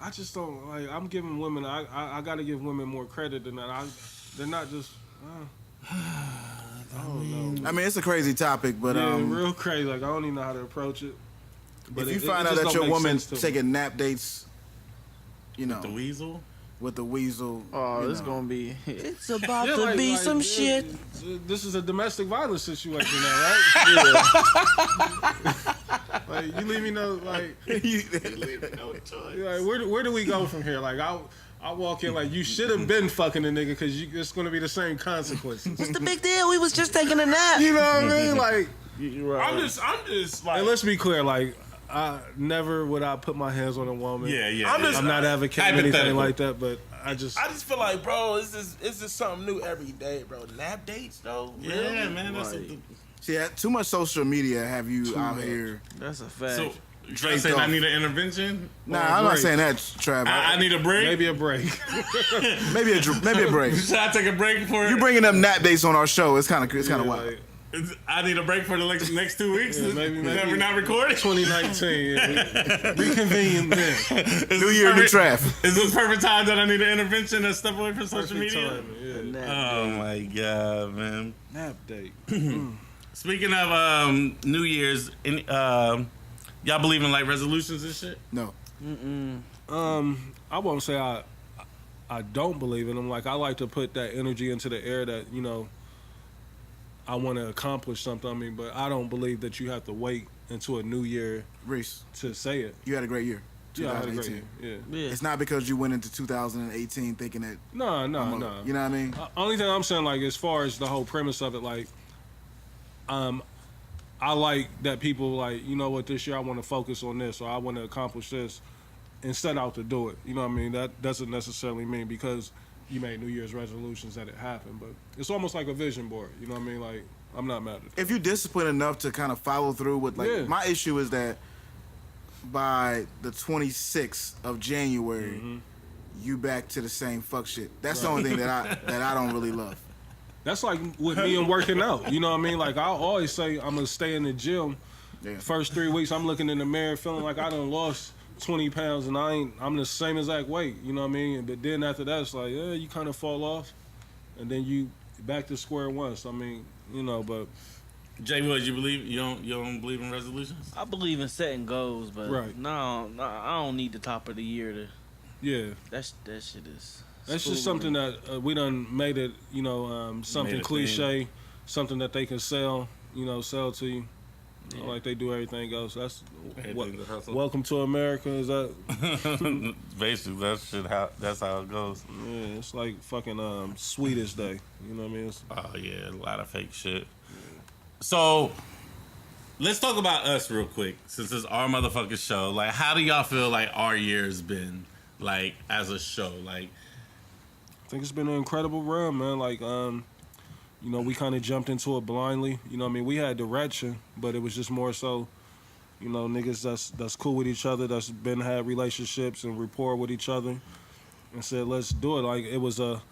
I just don't like. I'm giving women. I got to give women more credit than that. They're not just. I don't know.
I mean, it's a crazy topic, but
Yeah, real crazy. Like I don't even know how to approach it. But
if you
it
find out
just
that
don't
your
make
woman
sense to me.
taking nap dates, you know,
The weasel.
with the weasel,
Oh,
you
it's
know.
gonna be. It's about
Yeah,
to
like-
be
like,
some
yeah,
shit.
This is a domestic violence situation now, right? Like you leave me no like. Like where do we go from here? Like I walk in like you should have been fucking a nigga because it's gonna be the same consequences.
What's the big deal? We was just taking a nap.
You know what I mean? Like,
I'm just like.
and let's be clear. Like, I never would I put my hands on a woman.
Yeah.
I'm
I'm not advocating anything
Hypothetical.
like that, but I just
feel like, bro, it's just something new every day, bro. Nap dates, though.
Yeah,
Really?
man. That's
Right.
See, too much social media have you out here.
That's a fact.
so. Trey saying I
off.
need an intervention.
Nah, I'm not
break.
saying that, Trav.
I need a break.
maybe a break.
maybe a break.
Should I take a break for
You bringing up nap dates on our show? It's kind of wild.
Like,
I need a break for the next 2 weeks.
Yeah, maybe-
We're not recording.
2019. Yeah, reconvene then.
New year, new Trav.
Is this perfect time that I need an intervention and step away from social
Perfect
media?
timing, yeah.
Oh my god, man!
Nap date.
Speaking of New Year's, y'all believe in like resolutions and shit?
No,
I won't say I don't believe in them. Like I like to put that energy into the air that I want to accomplish something. I mean, but I don't believe that you have to wait until a new year
Reese,
to say it.
you had a great year.
Yeah, I had a great
2018.
year. Yeah.
yeah.
It's not because you went into 2018 thinking that.
No.
You know what I mean?
Only thing I'm saying, like, as far as the whole premise of it, like, I like that people like, you know what, this year I want to focus on this or I want to accomplish this and set out to do it. You know what I mean? That doesn't necessarily mean because you made New Year's resolutions that it happened, but it's almost like a vision board. You know what I mean? Like, I'm not mad at it.
If you're disciplined enough to kind of follow through with, like,
Yeah.
my issue is that by the 26th of January, you back to the same fuck shit. That's the only thing that I don't really love.
That's like with me and working out. You know what I mean? Like, I always say I'm going to stay in the gym.
Yeah.
First 3 weeks, I'm looking in the mirror feeling like I done lost 20 pounds and I'm the same exact weight. You know what I mean? But then after that, it's like, yeah, you kind of fall off. And then you back to square one. So, I mean, but
Jay Wood, you don't believe in resolutions?
I believe in setting goals, but
Right.
no, I don't need the top of the year to.
yeah.
That shit is.
That's just something that we done made it, something
Made a
cliche, something that they can sell to you. Like they do everything else. That's
Everything's a hustle.
welcome to America. Is that?
Basically, that's how it goes.
Yeah, it's like fucking Swedish Day. You know what I mean?
Oh yeah, a lot of fake shit. So let's talk about us real quick, since it's our motherfucking show. Like, how do y'all feel like our year's been, like, as a show? Like,
I think it's been an incredible run, man. Like, we kind of jumped into it blindly. You know what I mean? We had direction, but it was just more so, niggas that's cool with each other, that's been had relationships and rapport with each other, and said, let's do it. Like, it was a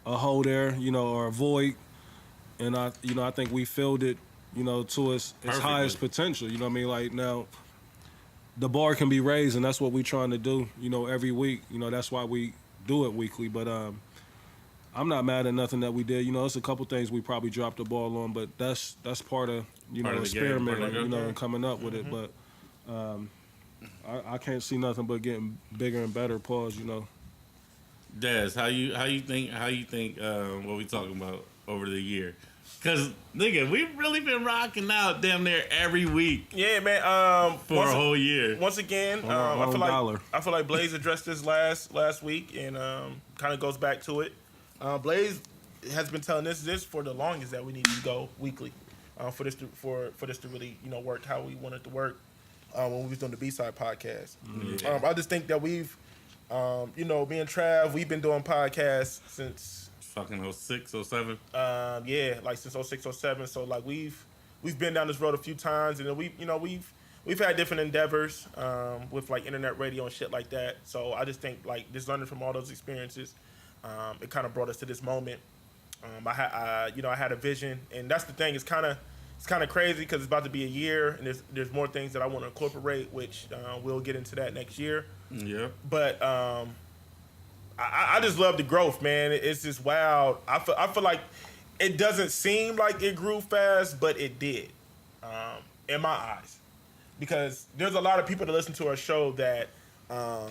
hole there, or a void, and I think we filled it, to its highest potential. You know what I mean? Like, now, the bar can be raised, and that's what we're trying to do, every week. That's why we do it weekly. But I'm not mad at nothing that we did. You know, it's a couple things we probably dropped the ball on, but that's part of
Part of the game,
experimenting,
part of the game.
and coming up with it. But I can't see nothing but getting bigger and better. Pause.
Dez, how you think what we talking about over the year? Because nigga, we've really been rocking out damn near every week
Yeah, man.
for a whole year.
Once again,
our own dollar.
I feel like Blaze addressed this last week, and kind of goes back to it. Blaze has been telling this for the longest that we need to go weekly, for this to really work how we want it to work when we was doing the B-side podcast.
Yeah.
I just think that we've me and Trav, we've been doing podcasts since
Fucking 06, 07.
like since 06, 07. So like we've been down this road a few times, and then we've had different endeavors with like internet radio and shit like that. So I just think like just learning from all those experiences, it kind of brought us to this moment. I had a vision, and that's the thing. It's kind of crazy because it's about to be a year, and there's more things that I want to incorporate, which we'll get into that next year.
Yeah.
But I just love the growth, man. It's just wild. I feel like it doesn't seem like it grew fast, but it did, in my eyes. Because there's a lot of people that listen to our show that I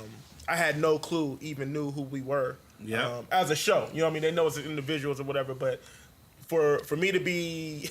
had no clue even knew who we were as a show. You know what I mean? They know us as individuals or whatever, but for me to be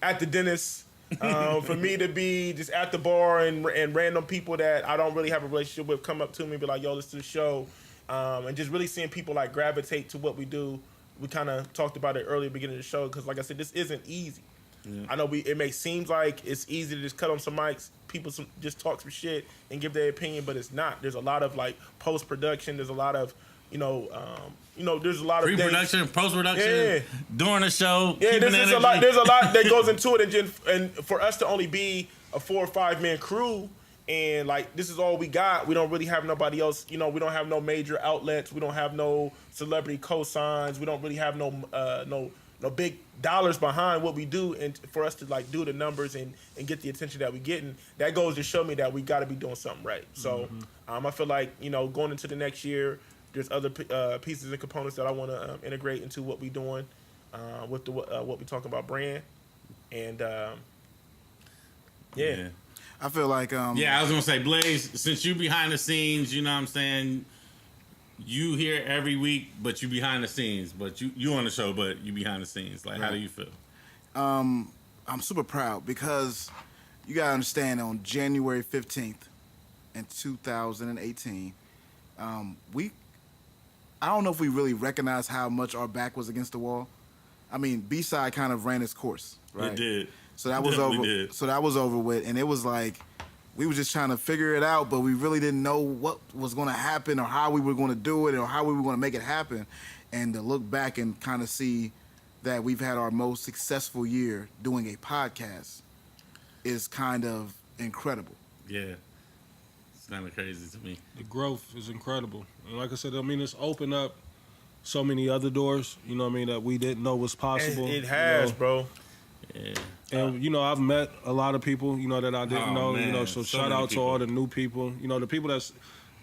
at the dentist, for me to be just at the bar and random people that I don't really have a relationship with come up to me and be like, yo, listen to the show. And just really seeing people like gravitate to what we do. We kind of talked about it earlier, beginning of the show, because like I said, this isn't easy. Yeah. I know it may seem like it's easy to just cut on some mics, people just talk some shit and give their opinion, but it's not. There's a lot of like post production. There's a lot of there's a lot of
pre-production, post-production, during the show.
Yeah, there's a lot that goes into it, and for us to only be a 4 or 5 man crew. And like this is all we got. We don't really have nobody else. We don't have no major outlets. We don't have no celebrity cosigns. We don't really have no big dollars behind what we do. And for us to like do the numbers and get the attention that we're getting, that goes to show me that we got to be doing something right. So I feel like going into the next year, there's other pieces and components that I want to integrate into what we're doing with the what we talking about brand, and yeah.
I feel like
I was gonna say, Blaze, since you behind the scenes, you know what I'm saying, you here every week, but you behind the scenes, but you on the show, but you behind the scenes. Like, how do you feel?
I'm super proud because you gotta understand, on January 15th in 2018, I don't know if we really recognized how much our back was against the wall. I mean, B-side kind of ran its course, right?
It did.
So that was over. So that was over with, and it was like we were just trying to figure it out, but we really didn't know what was going to happen or how we were going to do it or how we were going to make it happen. And to look back and kind of see that we've had our most successful year doing a podcast is kind of incredible.
Yeah, it's kind of crazy to me.
The growth is incredible, and like I said, I mean, it's opened up so many other doors. You know what I mean, that we didn't know was possible.
It has, bro.
Yeah.
And I've met a lot of people that I didn't know.
Man.
So
So
shout
many
out to
people.
all the new people. The people that's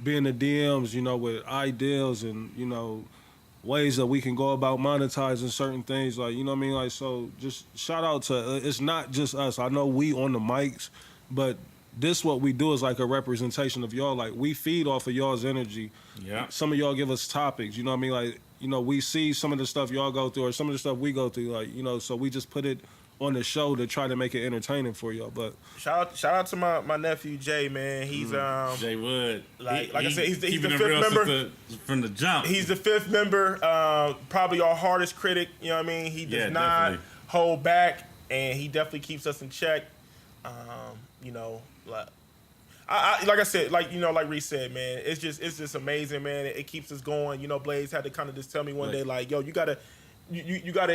be in the DMs. With ideas and ways that we can go about monetizing certain things. Like what I mean. Like, so just shout out to. It's not just us. I know we on the mics, but this what we do is like a representation of y'all. Like, we feed off of y'all's energy.
Yeah.
Some of y'all give us topics. You know what I mean. Like, we see some of the stuff y'all go through or some of the stuff we go through. Like, so we just put it on the show to try to make it entertaining for y'all. But
shout out to my nephew Jay, man. He's
Jay Wood.
like I said, he's the
keeping it
5th
real
member
from the jump.
He's the 5th member, probably our hardest critic. You know what I mean? He does not
definitely
hold back, and he definitely keeps us in check. Like I said, like Reese said, man, it's just amazing, man. It keeps us going. Blaze had to kind of just tell me one day, like, yo, you gotta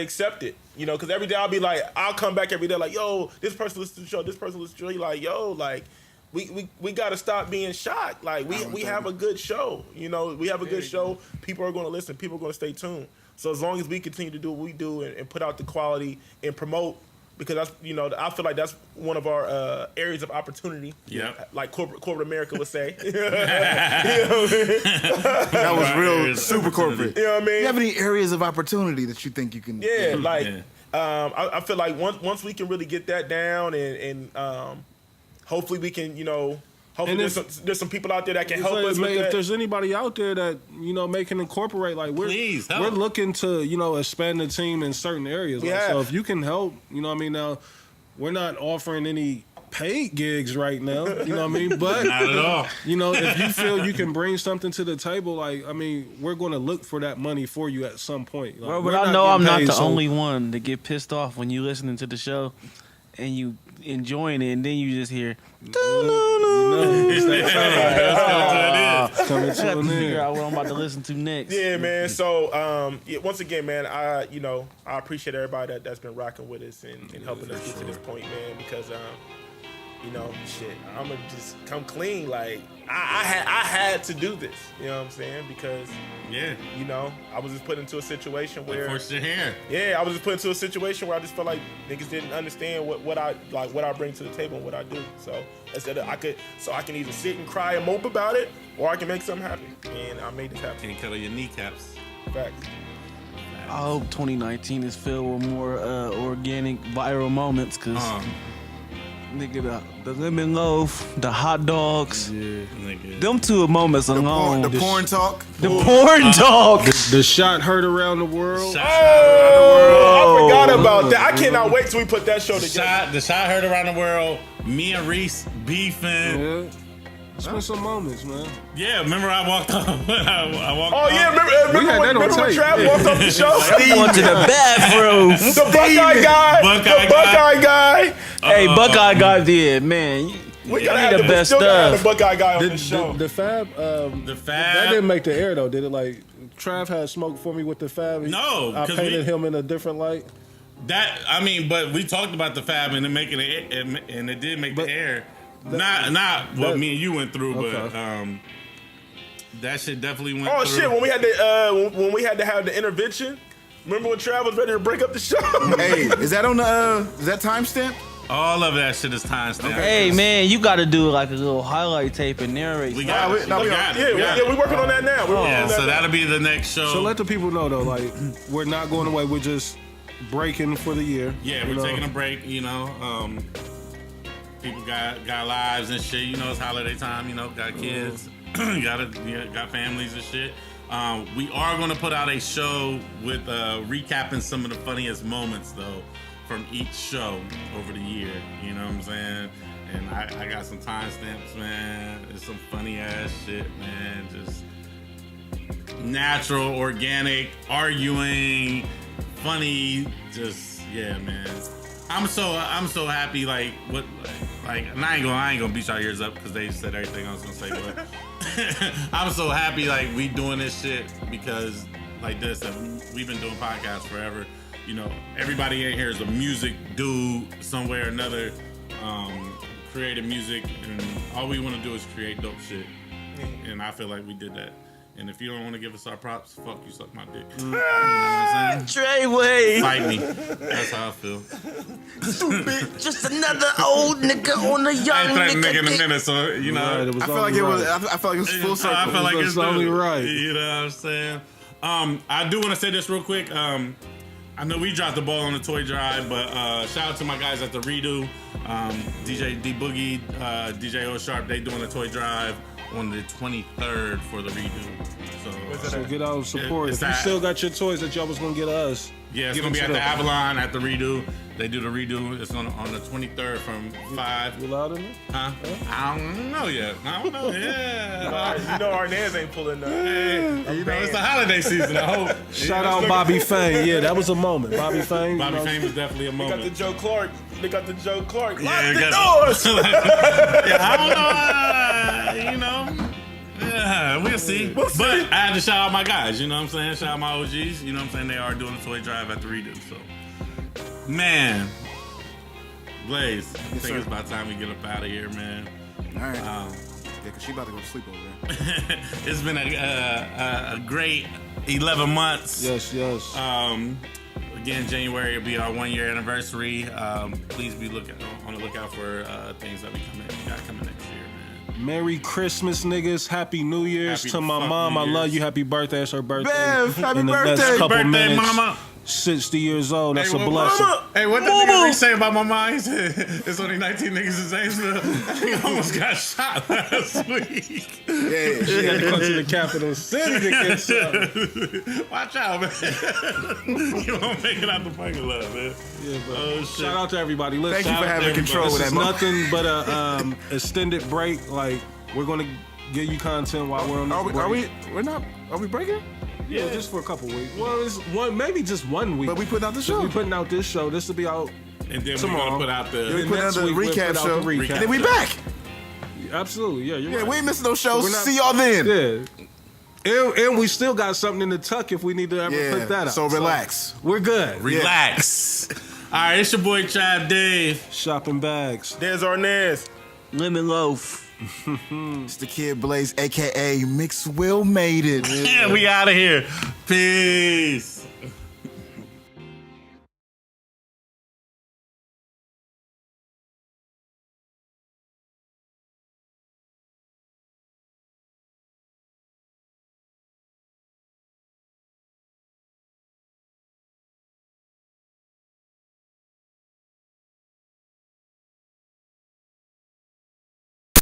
accept it, because every day I'll come back every day like, yo, this person listens to the show, this person listens to the show. Like, yo, like, we got to stop being shocked. Like, we have a good show, we have a good show. People are going to listen. People are going to stay tuned. So as long as we continue to do what we do and put out the quality and promote because that's I feel like that's one of our areas of opportunity.
Yep.
Like corporate America would say.
That was real super corporate.
You know what I mean?
Do you have any areas of opportunity that you think you can?
Yeah, like
Yeah.
I feel like once we can really get that down and hopefully we can hopefully
And
there's some people out there that can
It's
help
like,
us
man,
with
if
that.
there's anybody out there that may can incorporate, like
Please, help.
we're looking to expand the team in certain areas. Like,
Yeah.
so if you can help, what I mean. Now we're not offering any paid gigs right now, you know what I mean. But
Not at all.
if you feel you can bring something to the table, like we're going to look for that money for you at some point. Like,
Bro,
we're
but I
not
know I'm
getting
not
paid,
the
so-
only one to get pissed off when you listening to the show and you enjoying it, and then you just hear.
It's coming
I
to
got to
an
figure
end.
out what I'm about to listen to next.
Yeah, man. So, once again, man, I appreciate everybody that's been rocking with us and helping us get to this point, man. Because, shit, I'm gonna just come clean. Like, I had to do this. You know what I'm saying? Because,
Yeah.
I was just put into a situation where,
Forced your hand.
I was just put into a situation where I just felt like niggas didn't understand what I bring to the table and what I do. So instead of I can either sit and cry and mope about it, or I can make something happen. And I made this happen.
Can't cut all your kneecaps.
Facts.
I hope 2019 is filled with more organic viral moments, because nigga, the lemon loaf, the hot dogs,
Nigga.
them two moments alone.
The porn talk.
The porn dog.
The shot heard around the world.
I forgot about that. I cannot wait till we put that show together.
The shot heard around the world. Me and Reese beefing.
Yeah. It's been some moments, man.
Yeah, remember I walked off. I walked
Oh
off.
yeah, remember
had that on
when
tape.
Trav walked off the show?
Went to the bathroom.
The Buckeye guy.
Buckeye
guy.
Hey, Buckeye guy did, man.
We
I
gotta
need
have
the
we
best
still gotta have
stuff.
the Buckeye guy on the show.
The Fab,
The
that
Fab.
didn't make the air though, did it? Like Trav had smoke for me with the Fab.
No,
I
'cause
painted him in a different light.
But we talked about the Fab and it making it, and it did make the air. Not what me and you went through, but
Okay.
that shit definitely went
Oh
through.
shit! When we had to have the intervention. Remember when Trav was ready to break up the show?
Hey, is that on the? Is that timestamp?
All of that shit is timestamped.
Hey, man, you got to do like a little highlight tape and narrate.
We got it.
no,
We
we
got it.
Yeah,
We got it.
we're working on that now. We're working
Yeah,
on that
so
now.
that'll be the next show.
So let the people know though, like we're not going away. We're just breaking for the year.
Yeah,
you
we're
know?
taking a break, people got lives and shit, it's holiday time, got kids, got families and shit. We are gonna put out a show with recapping some of the funniest moments though from each show over the year, you know what I'm saying? And I got some timestamps, man. It's some funny ass shit, man. Just natural, organic, arguing, funny, just man. I'm so happy. And I ain't gonna beat y'all ears up because they said everything I was gonna say, but I'm so happy we doing this shit because we've been doing podcasts forever. Everybody in here is a music dude somewhere or another, creating music, and all we want to do is create dope shit. And I feel like we did that. And if you don't want to give us our props, fuck you, suck my dick. You know what I'm saying?
Treyway.
Fight me. That's how I feel.
Just another old nigga on a
I
young
ain't playing
nigga.
nigga in a minute, so
Right, it was
I feel like
only
it was.
right.
I feel like it was full circle.
I feel like
It's
it's
only
due.
right.
You know what I'm saying? I do want to say this real quick. I know we dropped the ball on the toy drive, but shout out to my guys at the Redo, DJ D Boogie, DJ O Sharp. They doing the toy drive on the 23rd for the Redo.
So get out and support.
It's
If you
that-
still got your toys that y'all was gonna get us,
Yeah, it's
give
gonna be
them
at
to
the
them.
Avalon at the Redo. They do the Redo. It's on the 23rd from 5.
You loud in it?
Huh? I don't know yet. I don't know. Yeah.
Arnaz ain't pulling up.
It's the holiday season. I hope.
Shout out Bobby Fane. Yeah, that was a moment. Bobby Fane.
Bobby Fame was definitely a
They got the
moment.
Joe Clark. They got the Joe Clark. Lock
Yeah,
the
got-
doors.
Yeah, I don't know. Yeah, we'll see. But I had to shout out my guys. You know what I'm saying? Shout out my OGs. You know what I'm saying? They are doing a toy drive at the Redo. So, man, Blaze, I think
sir.
it's about time we get up out of here, man.
All right. Yeah, cause she about to go to sleep over there.
It's been a great 11 months.
Yes.
again, January will be our 1-year anniversary. Please be on the lookout for things that we got coming next year, man.
Merry Christmas, niggas. Happy New Year's
Happy
to my
fucking
mom.
New
I love
Year's.
you. Happy birthday. It's her birthday.
Bev, happy
In the
birthday.
next
Happy
couple
birthday,
minutes.
mama.
60 years old. That's
Hey,
a
what-
blessing.
Hey, what the nigga Reese say about my mom? He said, it's only 19 niggas in Zanesville. He almost got shot last week.
Yeah,
She had to come to the capital city to get some.
Watch out, man. You won't make it out the fucking love, man.
Yeah, but
Oh, shit.
shout out to everybody. Listen,
Thank you
Shout
for
out
having
to
control of
this
that
is
moment.
nothing but a extended break. Like, we're gonna give you content while we're on this break.
Are we breaking?
Yeah, just for a couple weeks. Well, it's maybe just 1 week.
But we putting out the
So
show.
we putting out this show. This will be out.
And then
Tomorrow.
we're going to put out
We
the...
And
put out
next
the
week we'll
recap
put out
show.
the recap.
And then we back.
Absolutely, yeah, you're
Yeah,
right.
we ain't missing no shows.
We're not-
See y'all then.
Yeah. And we still got something in the tuck if we need to ever put that out.
So relax.
We're good.
Relax. All right, it's your boy, Chad Dave.
Shopping bags.
There's Arnez.
Lemon loaf.
It's the Kid Blaze, aka Mix Will made it.
Yeah, we out of here. Peace.